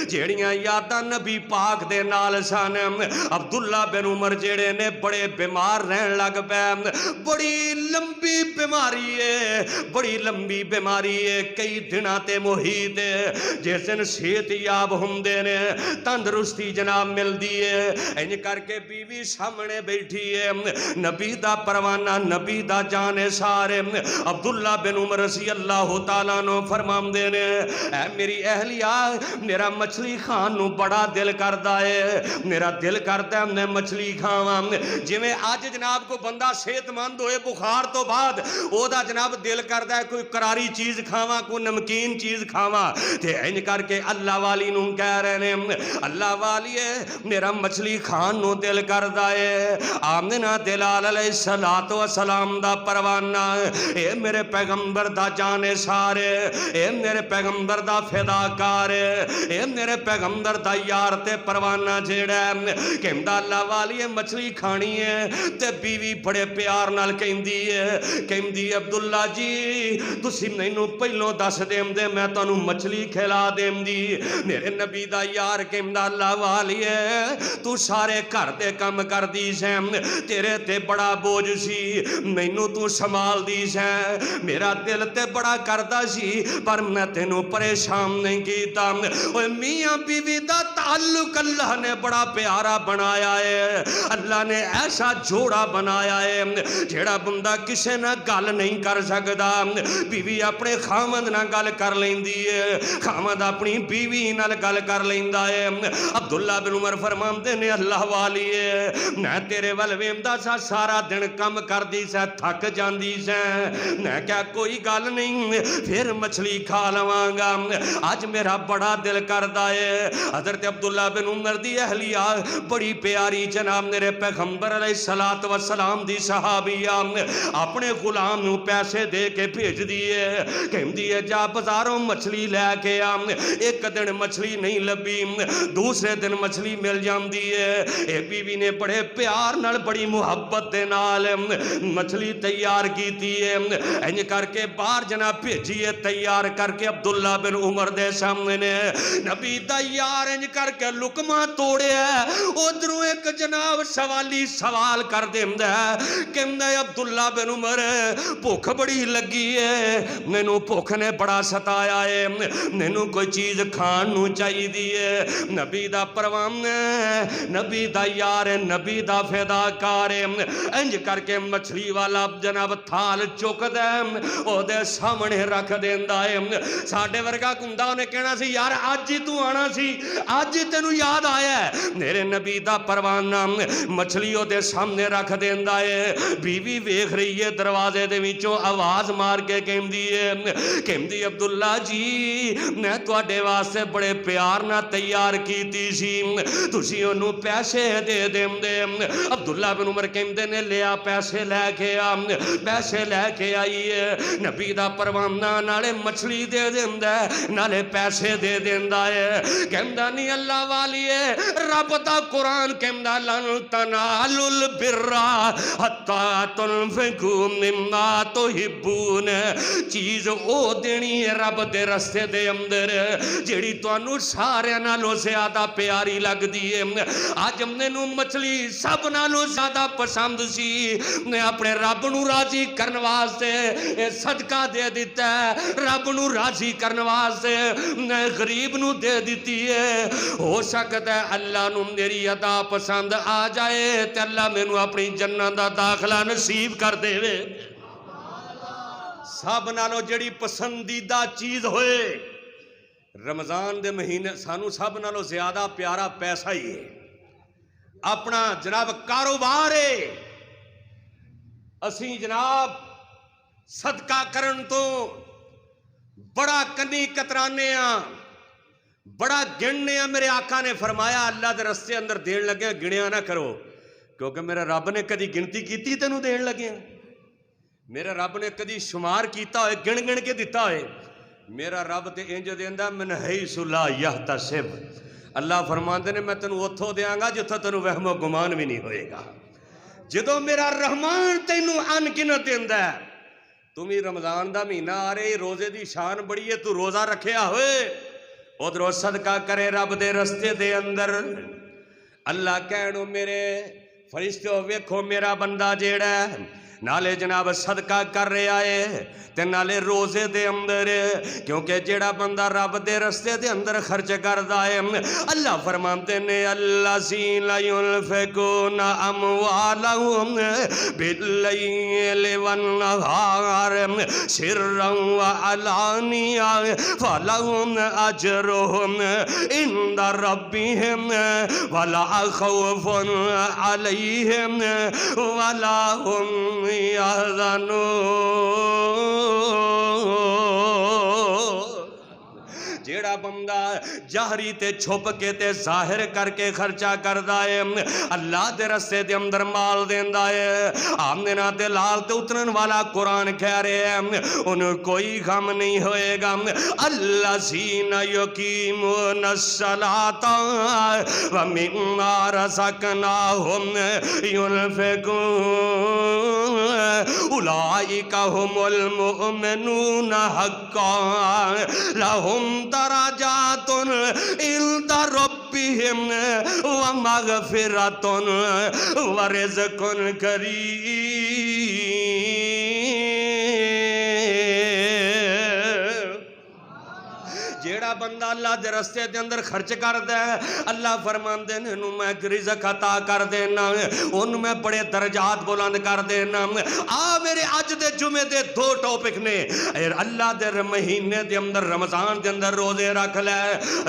جیڑیاں یاداں نبی پاک دے نال سن۔ عبداللہ بن عمر جیڑے نے بڑے بیمار رہن لگ پے، بڑی لمبی بیماری ہے، بڑی لمبی بیماری ہے، کئی دنوں تے محیط ہے، جس دن صحت یاب ہوندے نے تندرستی جناب ملدی ہے، انج کر کے بیوی سامنے بیٹھی ہے، نبی دا پروانہ نبی دا جانے سارے عبداللہ بن عمر رضی اللہ تعالیٰ نو فرماندے نے، اے میری اہلیہ میرا مچھلی کھان نو بڑا دل کردا ہے، میرا دل کردا ہے میں مچھلی کھاواں، جویں آج جناب کو بندہ صحت مند ہوئے بخار تو بعد او دا جناب دل کردا ہے کوئی کراری چیز کھاواں، کوئی نمکین چیز کھاواں، تے انج کر کے اللہ والی نو کہہ رہے نے اللہ والی ہے میرا مچھلی کھان نو دل کردا ہے۔ آمنہ دلال علیہ السلام دا پروانہ، اے میرے پیغمبر دا جانے سارے، اے میرے پیغمبر دا فداکار، اے میرے پیغمبر دا یار تے پروانہ جیڑا ہے، کہندا اللہ والی ہے مچھلی کھانی ہے، تے بیوی بڑے پیار نال کہندی ہے، کہندی عبداللہ جی تسی مینوں پہلوں دس دیم دے میں تانوں مچھلی کھلا دیم دی۔ میرے نبی دا یار کہندا اللہ والی ہے تو سارے گھر دے کم کر دی سیں، تیرے تے بڑا بوجھ سی، مینوں تو سنبھال دی سیں، میرا دل تے بڑا کردا سی پر میں تینوں پریشان نہیں کیتا۔ اوے میاں بیوی دا تعلق اللہ نے بڑا پیارا بنایا ہے، اللہ نے ایسا جوڑا بنایا ہے جیڑا بندہ کسے نہ گل نہیں کر سکدا، بیوی اپنے خامد نہ گل کر لیندی ہے، خامد اپنی بیوی نال گل کر لیندا ہے۔ عبداللہ بن عمر فرماندے نے اللہ والی ہے میں تیرے ول ویندا سا سارا دن کم کردی سا تھک جاندی سا، میں کیا کوئی گل نہیں پھر مچھلی کھا لواں گا، آج میرا بڑا دل کردا ہے۔ حضرت عبداللہ بن عمر دی اہلیہ بڑی پیاری جناب میرے پیغمبر علیہ السلام دی صحابیہ اپنے غلام نو پیسے دے کے بھیج دیے، کہندی ہے جا بازاروں مچھلی لے کے آ، ایک دن مچھلی نہیں لبی دوسرے دن مچھلی مل جاندی ہے، اے بیوی نے بڑے پیار نال بڑی محبت دے نال مچھلی تیار کیتی ہے، انج کر کے باہر جناب بھیجیے تیار کر کے عبداللہ بن عمر دے سامنے نبی دا یار انج کر کے لقمہ توڑے ہے، ادھروں ایک جناب سوالی سوال کر دیندا ہے، کہندا ہے عبداللہ بن عمر بھوک بڑی لگی ہے، مینوں بھوک نے بڑا ستایا ہے، مینوں کوئی چیز کھان نو چاہی دیئے۔ نبی دا پروان نبی دا یار نبی دا فداکار انج کر کے مچھلی والا جناب تھال چک دے او دے سامنے رکھ دیندا ہے، ساڈے ورگا کھندا انہیں کہنا سی یار آج ہی تو آنا سی، آج ہی تینوں یاد آیا ہے، میرے نبی دا پروانہ مچھلی او دے سامنے رکھ دیندا ہے، بیوی ویکھ رہی ہے دروازے دے وچوں آواز مار کے کہندی عبداللہ جی میں تواڈے واسطے بڑے پیار نہ تیار کیتی سی، تسی انہوں پیسے دے دیندے۔ عبداللہ بن عمر کہندے نے لیا پیسے لے کے آ، پیسے لے کے آئیے، نبی دا پروانہ نالے مچھلی دے دیندہ نالے پیسے دے دیندہ ہے، کہندہ نہیں اللہ والی ہے رب دا قرآن کہندہ لن تنالوا البر حتی تنفقوا مما تحبون، چیز او دینی ہے رب دے رستے دے اندر جیڑی توانو سارے نالوں زیادہ پیاری لگ دیئے۔ آج ہم نو مچھلی سب نالوں زیادہ پسند سی، نے اپنے رب نو راضی کرنے واسطے صدقہ دے دیتا ہے، رب نو راضی کرنے واسطے نے غریب نو دے دیتی ہے، ہو سکتا ہے اللہ نو میری ادا پسند آ جائے تے اللہ میں نو اپنی جنت دا داخلہ نصیب کر دے وے۔ سب نالوں جڑی پسندیدہ چیز ہوئے، رمضان دے مہینے سانو سب نالوں زیادہ پیارا پیسہ ہی ہے، اپنا جناب کاروبار ہے، اسی جناب صدقہ کرن تو بڑا کنی کترانے ہاں، بڑا گننے ہاں۔ میرے آقا نے فرمایا اللہ دے رستے اندر دین لگے گنیا نہ کرو، کیونکہ میرا رب نے کدی گنتی کیتی تینوں دین لگے، میرا رب نے کدی شمار کیتا ہوئے گن گن کے دیتا ہوئے؟ میرا رب تے انج دیندا من حیث لا یحتسب۔ اللہ فرماندے نے میں تینوں اتھوں دیاں گا جتھوں تینوں وہم و گمان بھی نہیں ہوئے گا۔ جدوں میرا رحمان تینوں ان گنت دیندا ہے، تمہیں رمضان دا مہینہ آ رہے روزے دی شان بڑی ہے، تو روزہ رکھیا ہوئے ادھروں صدقہ کرے رب دے رستے دے اندر۔ اللہ کہنو میرے فرشتوں ویکھو میرا بندہ جیڑا ہے نالے جناب صدقہ کر رہا ہے تے نالے روزے دے اندر، کیونکہ جیڑا بندہ رب دے رستے دے اندر خرچ کردا ہے اللہ فرماتے نے الذین ینفقون اموالہم باللیل والنہار سرا وعلانیہ فلہم اجرہم عند ربہم ولا خوف علیہم ولا ہم یحزنون۔ جیڑا بندہ جہری تے چھپ کے تے ظاہر کر کے خرچہ کردا ہے اللہ دے رستے دے اندر مال دیندا ہے، آمنا تے لال تے اترن والا قرآن کہہ رہے ہیں انہیں کوئی غم نہیں ہوئے گا۔ الذین یقیمون الصلاۃ ومما رزقناہم ينفقون اولئک هم المؤمنون حقا لهم درجات عند ربهم ومغفرۃ ورزق کریم۔ جیڑا بندہ اللہ دے رستے دے اندر خرچ کر دے اللہ فرماندے نے انہوں میں رزق عطا کر دینا، انہوں میں بڑے درجات بلند کر دینا۔ میرے اج دے جمعے دے دو ٹاپک نے، اللہ دے مہینے دے اندر رمضان دے اندر روزے رکھ لے،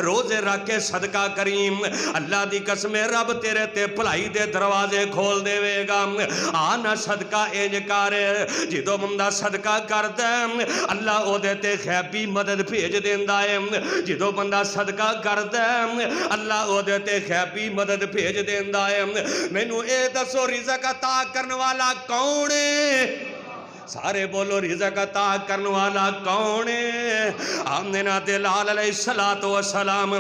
روزے رکھ کے صدقہ کریم، اللہ دی قسم رب تیرے تے بھلائی دے دروازے کھول دے گا۔ آنا صدقہ انج کر جدو بندہ صدقہ کر دے اللہ او دے تے غیبی مدد بھیج دیندا ہے، جدو بندہ صدقہ کر دے اللہ او دے تے غیبی مدد بھیج دیندا ہے۔ مینوں اے دسو رزق عطا کرن والا کون ہے؟ سارے بولو رزق عطا کرنے والا کون ہے؟ آمنہ دلال علیہ السلام۔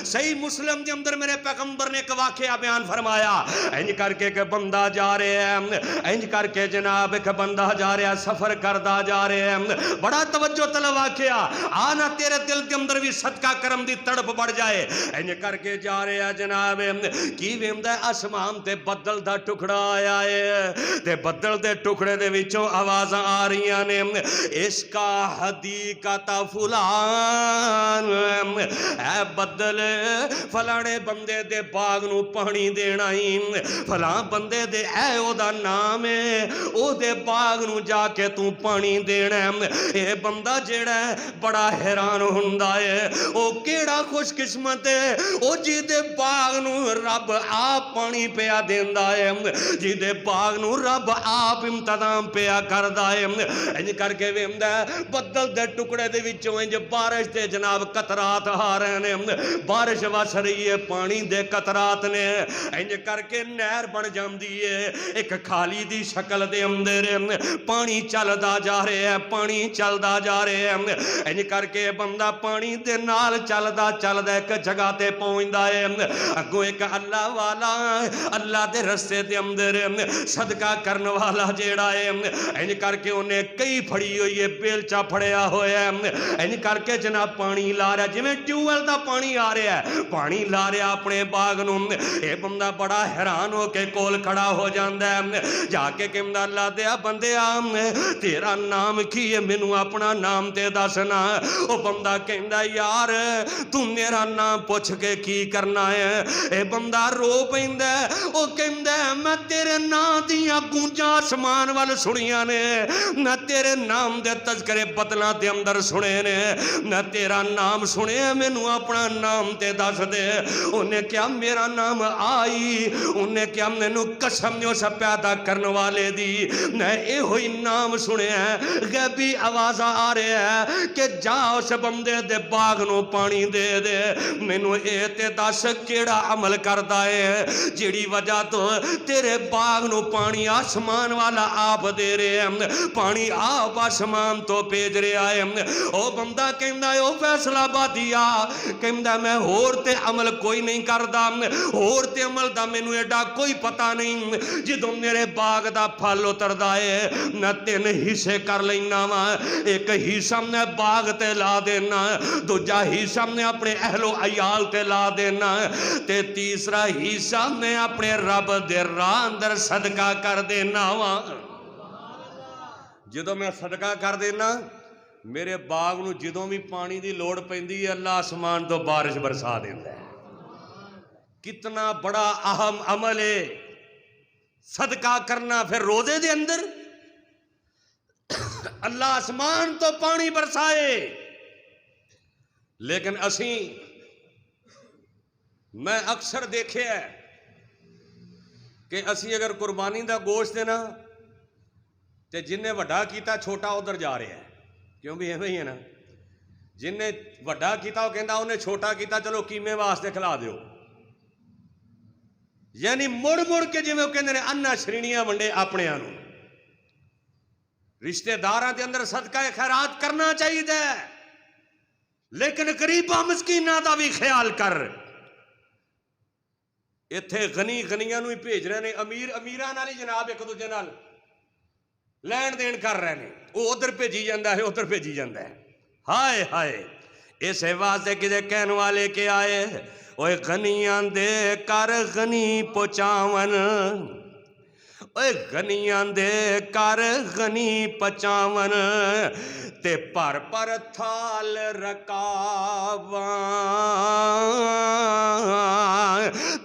صحیح مسلم دے اندر میرے پیغمبر نے ایک واقعہ بیان فرمایا، انج کر کے کہ بندہ جا رہے ہیں، انج کر کے جناب ایک بندہ جا رہے ہیں، سفر کردہ جا رہے ہیں، بڑا توجہ طلب واقعہ، آنا تیرے دل کے اندر بھی صدقہ کرم دی تڑپ بڑھ جائے۔ انج کر کے جا رہے ہیں جناب کی ویندہ آسمان تے بدل دا ٹکڑا آیا ہے، تے بدل دے ٹکڑے دے وچوں آواز آ رہی نے اس کا حدیقت فلان، اے بدل فلانے بندے دے باغ نو پانی دینا ہی، فلان بندے دے اے او دا نام ہے، او دے باغ نو جا کے تو پانی دینا۔ اے بندہ جیڑا ہے بڑا حیران ہوندا ہے، او کیڑا خوش قسمت ہے او جی دے باغ نو رب آپ پانی پیا دیندا ہے، جی دے باغ نو رب آپ انتظام پیا کردا ہے۔ انج کر کے ویندہ بدل دے ٹکڑے دے وچوں انج بارش دے جناب قطرات آ رہے نے، بارش وس رہی ہے، پانی دے قطرات نے، انج کر کے نہر بن جاندی ہے، ایک کھالی دی شکل دے اندر پانی چلدا جا رہے ہیں، پانی چلدا جا رہے ہیں۔ انج کر کے بندہ پانی دے نال چلدا چلدا ایک جگہ تے پہنچدا ہے، اگوں ایک اللہ والا اللہ دے رستے دے اندر صدقہ کرن والا جیڑا ہے، انج کر کے انہیں کئی پھڑی ہوئی ہے، بیلچا پھڑیا ہویا ہے، انج کر کے جناب پانی لا رہا ہے، جی میں ٹیوبویل دا پانی آ رہا ہے، پانی لا رہا اپنے باغ نو۔ اے بندہ بڑا حیران ہو کے کول کھڑا ہو جاندا ہے، جا کے کہندا اللہ دیا بندیا تیرا نام کی ہے، مینوں اپنا نام تے دسنا۔ او بندہ کہندا یار تو میرا نام پوچھ کے کی کرنا ہے؟ اے بندہ رو پیندا، او کہندا میں تیرے نام دیاں گونجاں آسمان وال سنیاں نے، نہ تیرے نام دے تذکرے بطناں دے اندر سنے نے، نہ تیرا نام سنے، مینوں اپنا نام تے دس دے۔ انہیں کیا میرا نام آئی، انہیں کیا مینوں قسم نے اس پیدا کرنے والے دی میں اے ہوئی نام سنے ہیں۔ غیبی آواز آ رہے ہے کہ جا اس بندے دے باغ نو پانی دے دے، مینوں اے تے دس کیڑا عمل کردا ہے جیڑی وجہ تو تیرے باغ نو پانی آسمان والا آپ دے رہے ہیں، پانی آپ آسمان تو بھیج رہا ہے۔ او بندہ کہندا ہے او فیصلہ آبادیا، کہندا میں ہور تے عمل کوئی نہیں کردا، ہور تے عمل دا مینوں ایڈا کوئی پتہ نہیں، جدوں میرے باغ دا پھل اتردا ہے میں 3 حصے کر لینا وا، ایک حصہ میں باغ تے لا دینا، دوجا حصہ میں اپنے اہل و عیال تے لا دینا، تے تیسرا حصہ میں اپنے رب دے راہ اندر صدقہ کر دینا وا۔ جدوں میں صدقہ کر دینا میرے باغ نو جدوں بھی پانی دی لوڑ پیندی ہے اللہ آسمان تو بارش برسا دیندا ہے۔ کتنا بڑا اہم عمل ہے صدقہ کرنا۔ پھر روزے دے اندر اللہ آسمان تو پانی برسائے، لیکن اسی میں اکثر دیکھے ہے کہ اسی اگر قربانی دا گوشت دینا تے جن نے وڈا کیتا چھوٹا ادھر جا رہے ہیں، کیوں بھی ایویں ہی ہے نا، جن نے وڈا کیتا وہ کہندا انہیں چھوٹا کیتا چلو قیمے واسطے کھلا دیو، یعنی مڑ مڑ کے جی میں وہ کہندے نے انا شرینیاں ونڈے اپنے آنوں۔ رشتہ داراں دے اندر صدقہ خیرات کرنا چاہیے دے، لیکن غریباں مسکیناں دا بھی خیال کر۔ ایتھے غنی غنیاں نو ہی بھیج رہے نے، امیر امیراں نال ہی جناب ایک دوجے نال لین دین کر رہے ہیں، وہ ادھر بھیجی جاندہ ہے ادھر بھیجی جاندہ ہے۔ ہائے ہائے اس واسطے کدے کہنے والے کے آئے اوے غنیاں دے کر غنی پہنچاون، اوے غنیاں دے کر غنی پہنچاون، تے پر پر تھال رکاواں،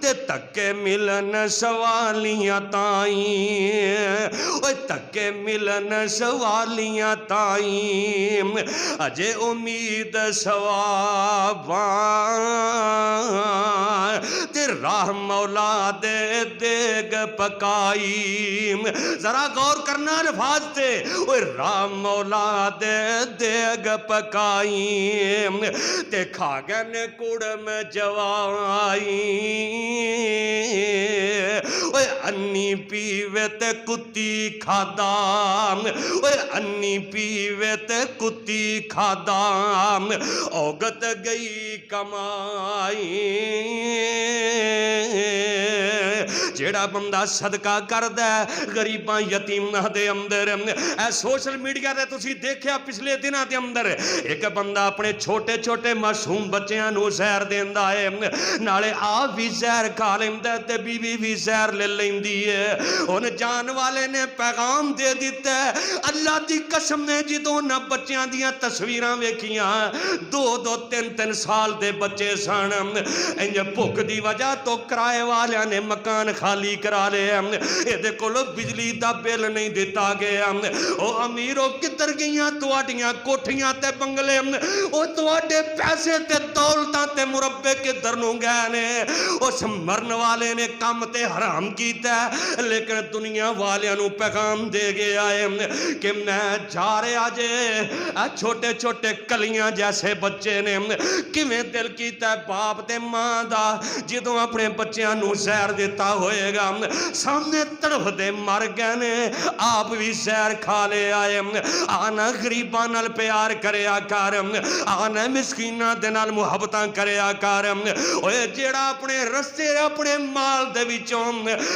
تے تکے ملن سوالیاں تائیں، اوے تکے ملن سوالیاں تائیں، اجے امید ثواباں، تے راہ مولا دے دیگ پکائی۔ ذرا غور کرنا الفاظ تے، اوے راہ مولا دے دیگ پکائی، تے کھا گن کڑم جوائی، اوے انی پیوے تے کتی کھادا، اوے انی پیوے تے کتی کھادا، اوگت گئی کمائی۔ جیڑا بندہ صدقہ کردہ ہے غریباں یتیماں دے اندر، اے سوشل میڈیا دے تسی دیکھیا پچھلے دنوں دے اندر ایک بندہ اپنے چھوٹے چھوٹے معصوم بچیاں نو زہر دیندا ہے، نالے آپ بھی زہر کھا لیندا ہے تے بیوی بھی زہر لے لیندی ہے۔ ان جان والے نے پیغام دے دیتا ہے، اللہ دی قسم نے جدوں نہ بچیاں دیاں تصویراں ویکھیاں 2-3 سال دے بچے سن، انج بھوک دی وجہ تو کرائے والیاں نے مکان خالی کرا لے، ایدے کولو بجلی دا بل نہیں دیتا گیا۔ او امیرو کدھر گئیاں تواڈیاں کوٹھیاں تے بنگلے، او تواڈے پیسے تے دولتاں تے مربے کدھر نوں گئے نے؟ اس مرن والے نے کم تے حرام کیتا ہے، لیکن دنیا والیاں نو پیغام دے گیا ہے کہ میں جا رہا جے چھوٹے چھوٹے کلیاں جیسے بچے نے، کیویں دل کیتا ہے باپ تے ماں دا جدوں اپنے بچیاں نو زہر دیتا ہوئے گا، سامنے تڑف دے مر گئے نے، آپ بھی زہر کھا لے آئے۔ آنا غریباں نال پیار کریا کر، آنا مسکیناں دے نال محبتاں کریا کر۔ اوے جیڑا اپنے رستے اپنے مال دے وچوں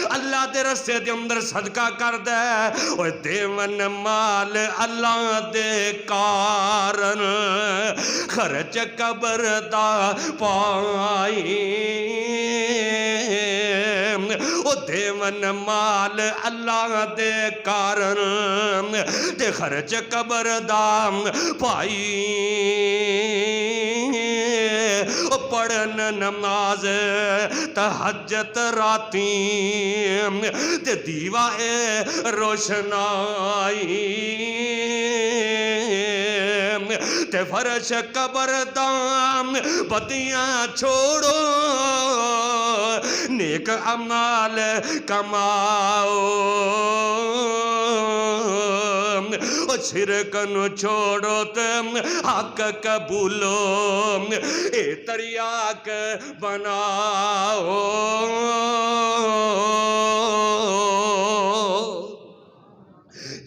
اللہ دے رستے دے اندر صدقہ کردے، اوے دیون مال اللہ دے کارن خرچ قبر دا پائی، او دیون مال اللہ دے کارن تے خرچ قبر دا پائی، پڑھن نماز تہجد راتی تے دیوا روشنائی تے فرش قبر دام بدیاں چھوڑو نیک اعمال کماؤ شرک نو چھوڑو تے حق قبولو اے تریاک بناؤ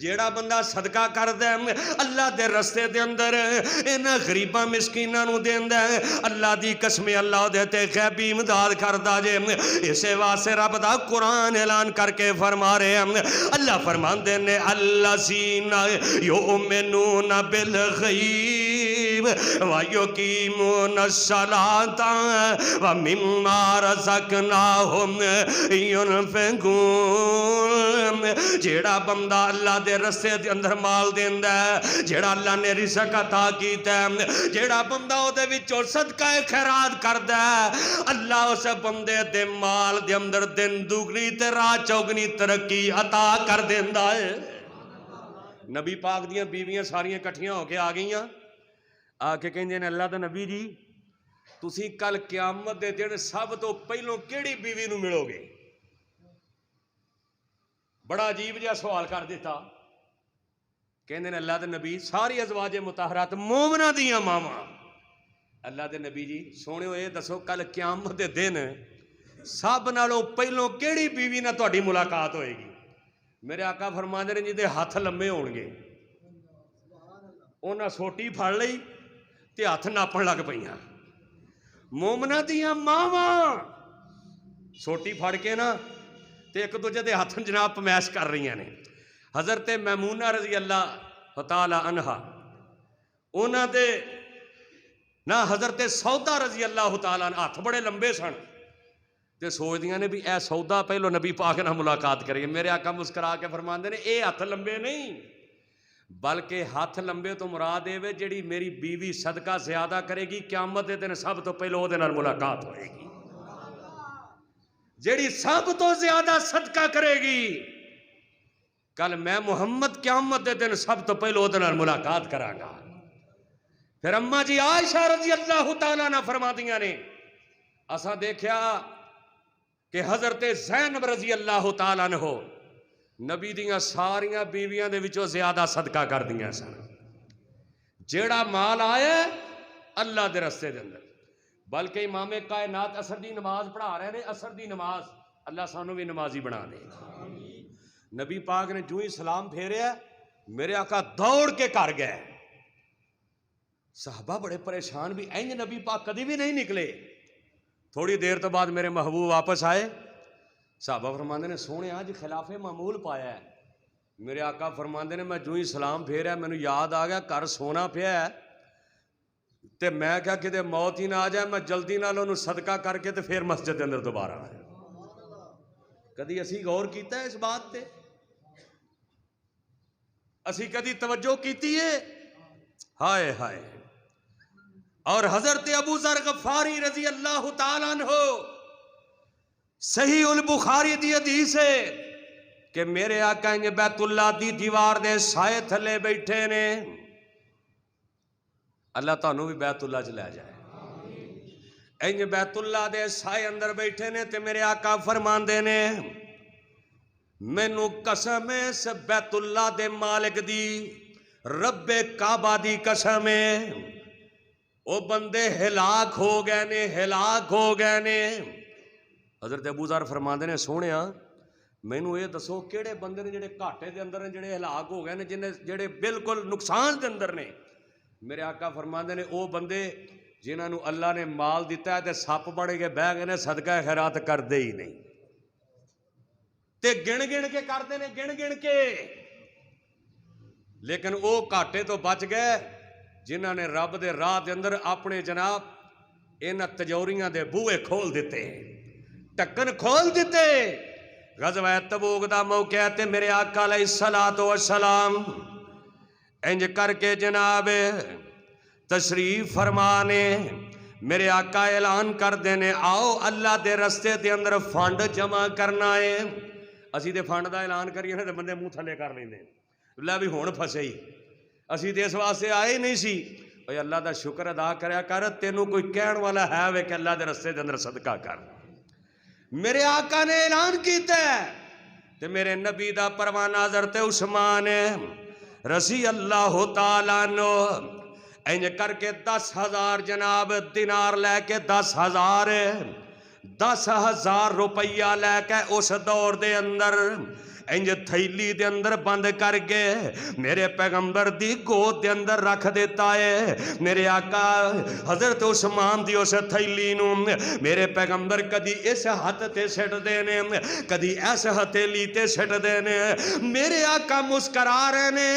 جیڑا بندہ صدقہ کردے اللہ دے رستے دے اندر انہاں غریباں مسکیناں نو دیندا ہے اللہ دی قسم اللہ دے تے غیبی امداد کردا جے اسے واسطے رب دا قرآن اعلان کر کے فرما رہے ہیں اللہ فرماندے نے الذین یؤمنون بالغیب ویقیمون الصلاۃ ومما رزقناہم ینفقون جیڑا بندہ اللہ دے رستے دے اندر مال دیندا ہے جیڑا اللہ نے رزق عطا کیتا ہے جیڑا بندہ او دے وچوں صدقہ خیرات کردا ہے اللہ اس بندے دے مال دے اندر دن دوگنی تے رات چوگنی ترقی عطا کر دیندا ہے نبی پاک دیاں بیویاں ساریاں کٹھیاں ہو کے آ گئیاں آ کے کہندے نے اللہ دے نبی جی تسی کل قیامت دے دن سب تو پہلوں کیڑی بیوی نو ملو گے بڑا عجیب جہا سوال کر دیتا کہندے نے اللہ دے نبی ساری ازواج مطہرات مومنہ دیاں ماما اللہ دے نبی جی سونے ہوئے دسو کل قیامت دے دن سب نالوں پہلوں کیڑی بیوی نہ تہاڈی ملاقات ہوئے گی میرے آقا فرماندے نے جدے ہاتھ لمبے ہون گے انہاں سوٹی پھڑ لئی تے ہاتھ ناپن لگ پئیاں مومنہ دیاں ماما سوٹی پھڑ کے نا تے ایک دوجے دے ہاتھ جناب پمیش کر رہی ہیں حضرت میمونہ رضی اللہ تعالی عنہ انہاں دے نا حضرت سودا رضی اللہ تعالی عنہ ہاتھ بڑے لمبے سن تے سوچ دیاں نے بھی اے سودا پہلو نبی پاک نہ ملاقات کرے گی میرے آقا مسکرا کے فرماندے نے اے ہاتھ لمبے نہیں بلکہ ہاتھ لمبے تو مراد اے جڑی میری بیوی صدقہ زیادہ کرے گی قیامت دے دن سب تو پہلو او دے نال ملاقات ہوئے گی جیڑی سب تو زیادہ صدقہ کرے گی کل میں محمد قیامت دے دن سب تو پہلو دن ملاقات کراں گا پھر اماں جی عائشہ رضی اللہ تعالیٰ نے فرما دیاں نے اساں دیکھیا کہ حضرت زینب رضی اللہ تعالیٰ نے ہو نبی دیاں ساریاں بیویاں دے وچوں زیادہ صدقہ کر دیاں سن جیڑا مال آئے اللہ دے رستے دے اندر بلکہ امام کائنات عصر دی نماز پڑھا رہے ہیں عصر دی نماز اللہ سانو بھی نمازی بنا دے نبی پاک نے جو ہی سلام پھیریا میرے آقا دوڑ کے کر گئے صحابہ بڑے پریشان بھی اینج نبی پاک کدی بھی نہیں نکلے تھوڑی دیر تو بعد میرے محبوب واپس آئے صحابہ فرماندے نے سونے آج خلاف معمول پایا ہے میرے آقا فرماندے نے میں جو ہی سلام پھیریا میں نے یاد آ گیا گھر سونا پیا ہے تے میں کیا کہ موت ہی نہ آ جائے میں جلدی نال انہوں صدقہ کر کے تے پھر مسجد اندر دوبارہ آیا کدی اسی غور کیتا ہے اس بات تے اسی کدی توجہ کیتی ہے ہائے ہائے اور حضرت ابو ذر غفاری رضی اللہ تعالیٰ عنہ صحیح البخاری دی حدیث ہے کہ میرے آقا انج بیت اللہ دی دیوار دے سائے تھلے بیٹھے نے اللہ تانوں بھی بیت اللہ چ لے جائے انج بیت اللہ دے سائے اندر بیٹھے نے تے میرے آقا فرماندے نے مینوں قسم ہے اس بیت اللہ دے مالک دی رب کعبہ دی قسم ہے او بندے ہلاک ہو گئے نے حضرت ابو ذر فرماندے نے سونیا مینوں یہ دسو کیڑے بندے نے جڑے گھاٹے دے اندر نے جڑے ہلاک ہو گئے نے جڑے بالکل نقصان دے اندر نے میرے آقا فرماندے نے او بندے جنہاں نو اللہ نے مال دیتا ہے تے سپ بڑ کے بہ گئے نے صدقہ خیرات کردے ہی نہیں تے گن کے کردے نے گن کے لیکن او گھاٹے تو بچ گئے جنہاں نے رب دے راہ دے اندر اپنے جناب انہاں تجوریاں دے بوئے کھول دیتے ٹکن کھول دیتے غزوہ تبوک دا موقع تے میرے آقا علیہ السلام انج کر کے جناب تشریف فرمانے میرے آقا اعلان کر دینے آؤ اللہ دے رستے دے اندر فنڈ جمع کرنا ہے. اسی دے فنڈ دا اعلان کریے نا تے بندے منہ تھلے کر لیندے لے بھی ہون پھسے ہی اسی تے اس واسطے آئے نہیں سی. اوے اللہ دا شکر ادا کریا کر تینوں کوئی کہن والا ہے وے کہ اللہ دے رستے دے اندر صدقہ کر. میرے آقا نے اعلان کیتا ہے تے میرے نبی دا پروانہ حضرت عثمان رضی اللہ تعالیٰ عنہ اینج کر کے 10,000 جناب دینار لے کے 10,000 روپیہ لے کے اس دور دے اندر انج تھیلی دے اندر بند کر کے میرے پیغمبر دی گود دے اندر رکھ دیتا ہے. میرے آقا حضرت عثمان دی اس تھیلی نو میرے پیغمبر کدی اس ہاتھ تے سٹ دینے کدی اس ہتھیلی تے سٹ دینے. میرے آقا مسکرا رہے نے.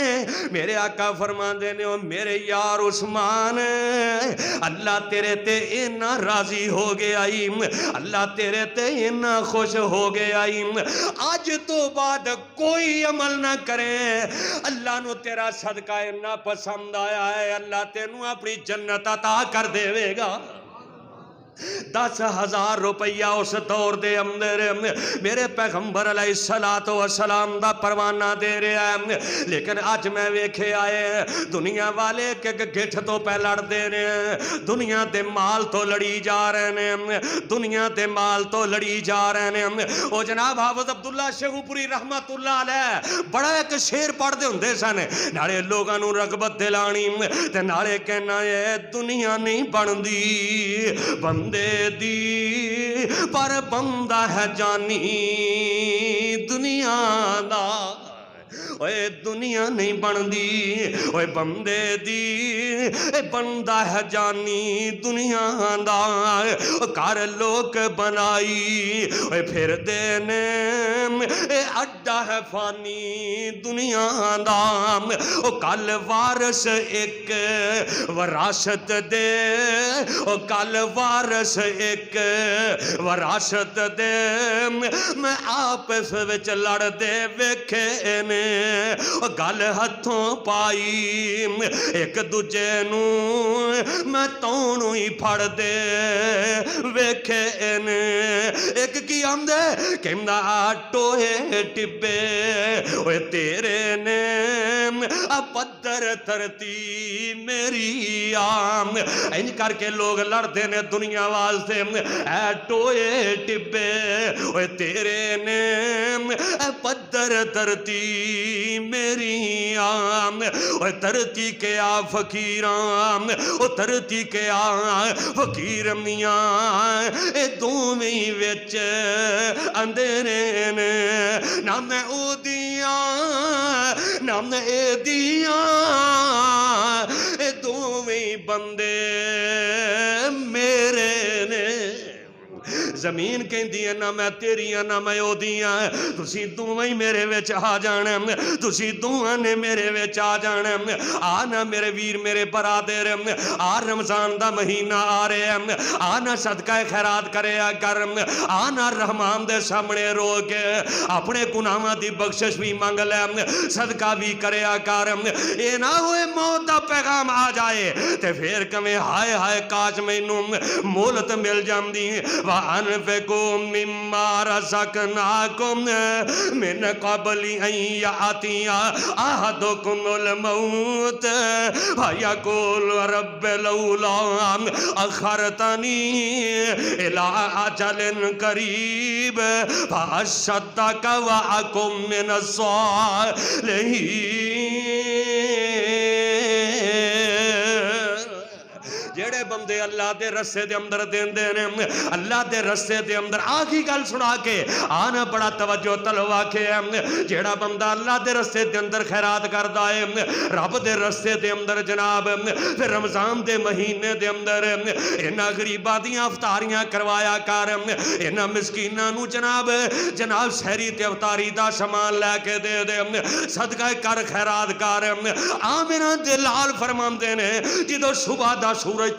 میرے آقا فرما دینے میرے یار عثمان اللہ تیرے تے اینا راضی ہو گیا اللہ تیرے تے اینا خوش ہو گیا آج تو بعد کوئی عمل نہ کرے اللہ نو تیرا صدقہ اتنا پسند آیا ہے اللہ تینوں اپنی جنت عطا کر دے گا. 10,000 روپیہ اس دور دے اندر میرے پیغمبر علیہ السلام دا پروانہ دے رہا ہے. لیکن آج میں ویکھے آئے دنیا والے کہ گٹھ تو پہ لڑ دے رہے دنیا دے مال تو لڑی جا رہے ہیں دنیا دے مال تو لڑی جا رہے ہیں. او جناب حافظ عبداللہ شیخوپوری رحمت اللہ علیہ بڑا ایک شیر پڑھ دے ہوندے سن نالے لوگاں نو رغبت دلانی تے نالے کہنا ہے دنیا نہیں بندی بندے دی پر بندہ ہے جانی دنیا دا اوے دنیا نہیں بندی اوے بندے دی بندہ ہے جانی دنیا دا کار لوک بنائی اوے پھر دینے اڈا ہے فانی دنیا دا کل وارث ایک وراثت دے کل وارث ایک وراثت دے میں آپس وچ لڑ دے ویکھے نے گل ہتھوں پائی ایک دوجے نو میں تونوں ہی پھڑ دے ویکھے نے ایک کی آمدے کہندا ٹوئے ٹبے اوے تیرے نے پدر ترتی میری آم انج کر کے لوگ لڑتے نے دنیا واسطے اے ٹوئے ٹبے اوے تیرے نے پدر ترتی میری آم اوے ترتی کے آ فقیرام او ترتی کے آ فقیر میاں اے دوویں وچ اندھیرے نے نہ میں او دیاں نہ میں اے دیاں اے دوویں بندے میرے نے زمین کہندی ہے نہ میں تیریاں نہ میں او دیاں تسی دوویں میرے وچ آ جانا تسی دوواں نے میرے وچ آ جانا آ نہ میرے ویر میرے برادر آ رمضان دا مہینہ آ رہے ہیں آ نہ صدقہ خیرات کرے کر آ نہ رحمان دے سامنے رو کے اپنے گناہاں دی بخشش بھی مانگ لے صدقہ بھی کرے کر اے نہ ہوئے موت دا پیغام آ جائے تے پھر کمیں ہائے ہائے کاش مینوں مہلت مل جاندی وَأَنفِقُوا مِمَّا رَزَقْنَاكُمْ مِنْ قَبْلِ أَنْ يَأْتِيَ أَحَدَكُمُ الْمَوْتُ فَيَقُولُ رَبِّ لَوْلَا أَخَّرْتَنِي إِلَىٰ أَجَلٍ قَرِيبٍ فَأَصَّدَّقَ وَأَكُن مِّنَ الصَّالِحِينَ. جڑے بندے اللہ دے رسے دے اندر دیندے نے اللہ دے رسے دے اندر آخی گل سنا کے آنا بڑا توجہ تلوا کے جڑا بندہ اللہ دے رسے دے اندر خیرات کردا ہے رب دے رسے دے اندر جناب پھر رمضان دے مہینے دے اندر انہاں غریباں دیاں افطاریاں کروایا کر انہاں مسکیناں نو جناب سحری تے افطاری دا سامان لے کے دے دے صدقہ کر خیرات کر. آمنہ دے لال فرماندے نے جدوں صبح دا سورج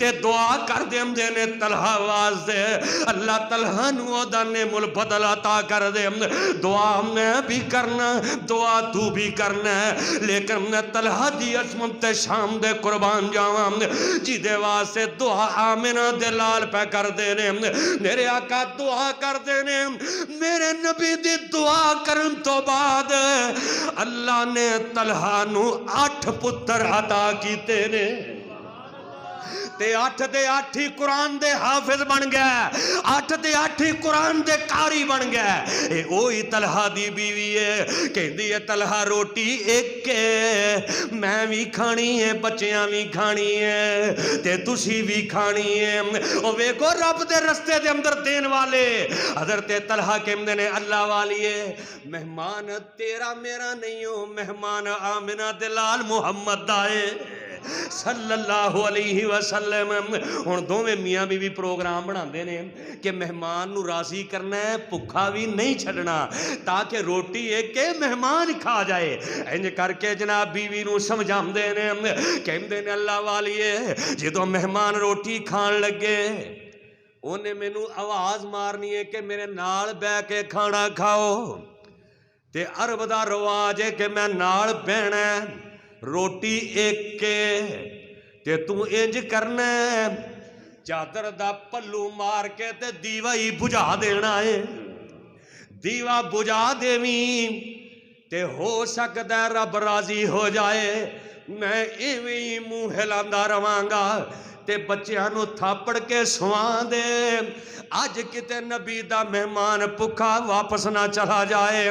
تے دعا کر دیندے نے طلحہ واسطے اللہ طلحہ نو اودا نعم البدل عطا کر دے دعا میں بھی کرنا دعا تو بھی کرنا لیکن میں طلحہ دی عظمت شام دے قربان جاواں جی دے واسطے دعا آمنہ دے لال پہ کر دے نے میرے آقا دعا کر دے نے میرے نبی دی دعا کرن تو بعد اللہ نے طلحہ نو 8 پتر عطا کیتے نے تے 8 دے 8 ہی قرآن دے حافظ بن گئے 8 دے 8 ہی قرآن دے قاری بن گئے اے اوہی طلحہ دی بیوی ہے کہندی ہے طلحہ روٹی ایک ہے میں بھی کھانی ہے بچیاں بھی کھانی ہے تے تسی بھی کھانی ہے او ویکھو رب دے رستے دے اندر دین والے حضرت طلحہ کہندے نے اللہ والیے مہمان تیرا میرا نہیں ہو مہمان آمنہ دلال محمد دائے صلی اللہ علیہ وسلم ہن دوویں میاں بیوی پروگرام بناندے نے کہ مہمان نو راضی کرنا ہے بھکھا بھی نہیں چھڈنا تاکہ روٹی ایک کے مہمان کھا جائے انج کر کے جناب بیوی نو سمجھاندے نے کہندے نے اللہ والیے جدوں مہمان روٹی کھان لگے انہیں مینوں آواز مارنی ہے کہ میرے نال بہ کے کھانا کھاؤ تے عرب دا رواج ہے کہ میں نال بہنا روٹی ایک کے تے تو انج کرنا ہے چادر دا پلو مار کے تے دیوا ہی بجھا دینا ہے دیوا بجھا دیویں تے ہو سکتا ہے رب راضی ہو جائے میں ایویں منہ ہلاندا رواں گا تے بچیاں نو تھاپڑ کے سواں دے اج کتے نبی دا مہمان بھکھا واپس نہ چلا جائے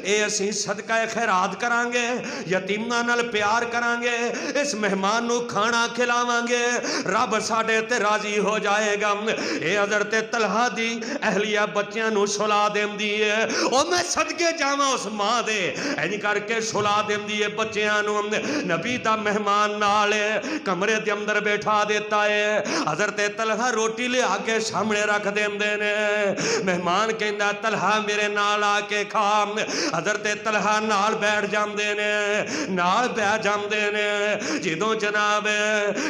اے اسی صدقہ خیرات کران گے یتیماں نال پیار کران گے اس مہمان نو کھانا کھلاواں گے رب ساڈے تے راضی ہو جائے گا اے حضرت طلحہ دی اہلیہ بچیاں نو سلا دیندی ہے او میں صدقے جاواں اس ماں دے اینی کر کے سلا دیندی ہے بچیاں نو نبی دا مہمان نال کمرے دے اندر بیٹھا دیتا ہے حضرت طلحہ روٹی لے آ کے سامنے رکھ دیندے نے مہمان کہندا طلحہ میرے نال آ کے کھا حضرت طلحہ نال بیٹھ جاندے نے نال بیٹھ جاندے نے جدوں جناب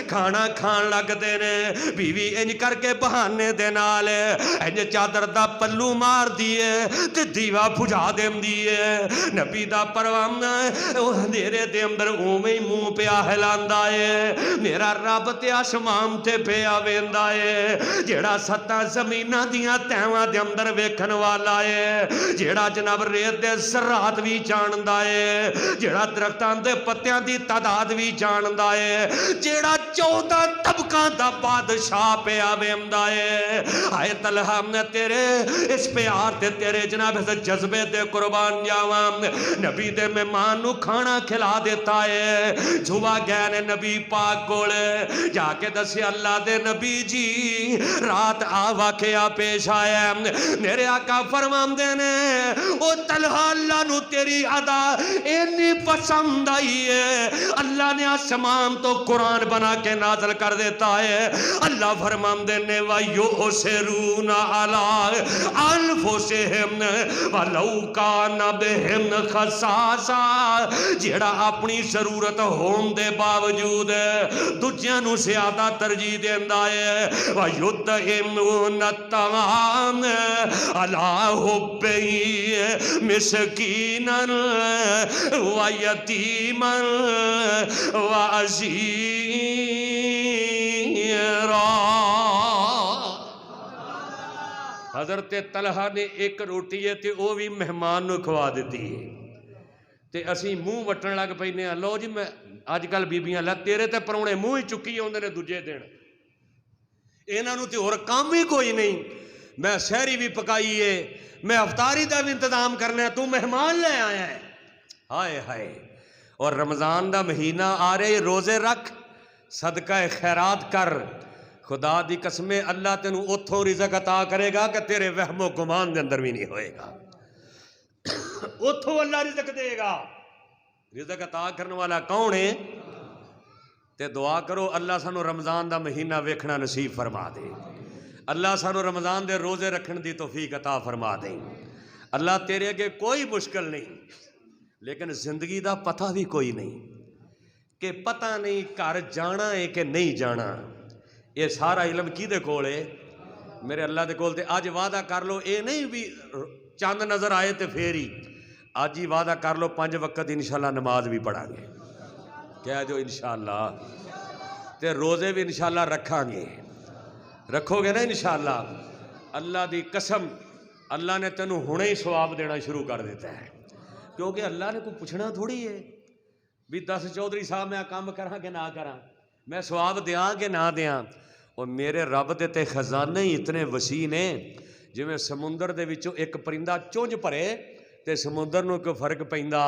کھانا کھان لگدے نے بیوی انج کر کے بہانے دے نال انج چادر دا پلو مار دیے تے دیوا بجھا دیندی ہے نبی دا پروانہ او اندھیرے دے اندر اوویں منہ پیا ہلاندا ہے میرا رب تے آسمان تے پیا ویندا ہے جیڑا ستاں زمیناں دیاں تہواں دے اندر ویکھن والا ہے جیڑا جناب ریت دے ذرات بھی جاندا ہے جیڑا درختاں دے پتیاں دی تعداد بھی جاندا ہے جیڑا 14 طبقاں دا بادشاہ پیا ویندا ہے ہائے طلحہ میں تیرے اس پیار تے تیرے جناب اس جذبے تے قربان جاواں نبی دے مہمان نو کھانا کھلا دیتا ہے جھوا گئے نے نبی پاک کولے جا کے دسے اللہ دے نبی جی رات آ واقعہ پیش آیا میرے آقا فرماندے نے او طلحہ اللہ نو تیری ادا اتنی پسند آئی ہے اللہ نے آسمان تو قرآن بنا کے نازل کر دیتا ہے اللہ فرماندے نے وَيُؤْثِرُونَ عَلَىٰ أَنفُسِهِمْ وَلَوْ كَانَ بِهِمْ خَصَاصَةٌ جیڑا اپنی ضرورت ہون دے باوجود دوجیاں نو زیادہ ترجیح دیندا ہے وَيُطْعِمُونَ الطَّعَامَ عَلَىٰ حُبِّهِ مِسْكِينًا وَيَتِيمًا وَأَسِيرًا حضرت طلحہ نے ایک روٹی ہے تے او بھی مہمان نو کھوا دیتی ہے تے اسی منہ وٹن لگ پینے ہیں لو جی میں آج کل بیبیاں لگ تیرے تے پرونے منہ ہی چکی ہوندے نے دوجے دن انہاں نو تے اور کام ہی کوئی نہیں میں سحری بھی پکائی ہے میں افطاری دا بھی انتظام کرنا ہے تو مہمان لے آیا ہے ہائے ہائے اور رمضان دا مہینہ آ رہے روزے رکھ صدقہ خیرات کر خدا دی قسمیں اللہ تینوں اتھوں رزق عطا کرے گا کہ تیرے وہم و گمان دے اندر بھی نہیں ہوئے گا اتھوں اللہ رزق دے گا رزق عطا کرنے والا کون ہے تے دعا کرو اللہ سانو رمضان دا مہینہ ویکھنا نصیب فرما دے اللہ سانو رمضان دے روزے رکھن دی توفیق عطا فرما دے اللہ تیرے اگے کوئی مشکل نہیں لیکن زندگی دا پتہ بھی کوئی نہیں کہ پتہ نہیں گھر جانا ہے کہ نہیں جانا یہ سارا علم کیدے کول ہے؟ میرے اللہ دے کول۔ تے اج وعدہ کر لو، اے نہیں بھی چاند نظر آئے تے پھر ہی، اج ہی وعدہ کر لو 5 وقت انشاءاللہ نماز بھی پڑھا گے، کہہ جو انشاءاللہ، تے روزے بھی انشاءاللہ رکھاں گے، رکھو گے نا انشاءاللہ۔ اللہ دی قسم، اللہ نے تینوں ہنے ہی ثواب دینا شروع کر دیتا ہے، کیونکہ اللہ نے کوئی پوچھنا تھوڑی ہے بھی 10 چودھری صاحب میں کام کراں کہ نہ کراں، میں ثواب دیاں کہ نہ دیاں۔ اور میرے رب دے تے خزانے ہی اتنے وسیع نے، جویں سمندر دے وچوں ایک پرندہ چونج پرے تے سمندر نو کوئی فرق پیندا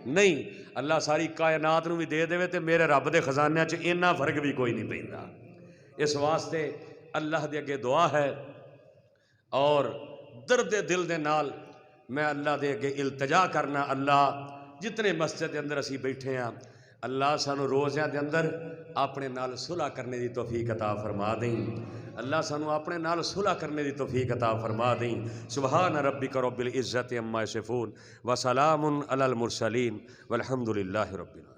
نہیں، اللہ ساری کائنات نو بھی دے دے تے میرے رب دے خزانے چ اینا فرق بھی کوئی نہیں پیندا۔ اس واسطے اللہ دے اگے دعا ہے، اور درد دل دے نال میں اللہ دے اگے التجا کرنا، اللہ جتنے مسجد دے اندر اسی بیٹھے ہیں، اللہ سانو روزیاں دے اندر اپنے نال صلح کرنے دی توفیق عطا فرما دیں، اللہ سانو اپنے نال صلح کرنے دی توفیق عطا فرما دیں۔ سبحان ربک رب العزت عما یصفون وسلام علی المرسلین والحمد للہ رب العالمین۔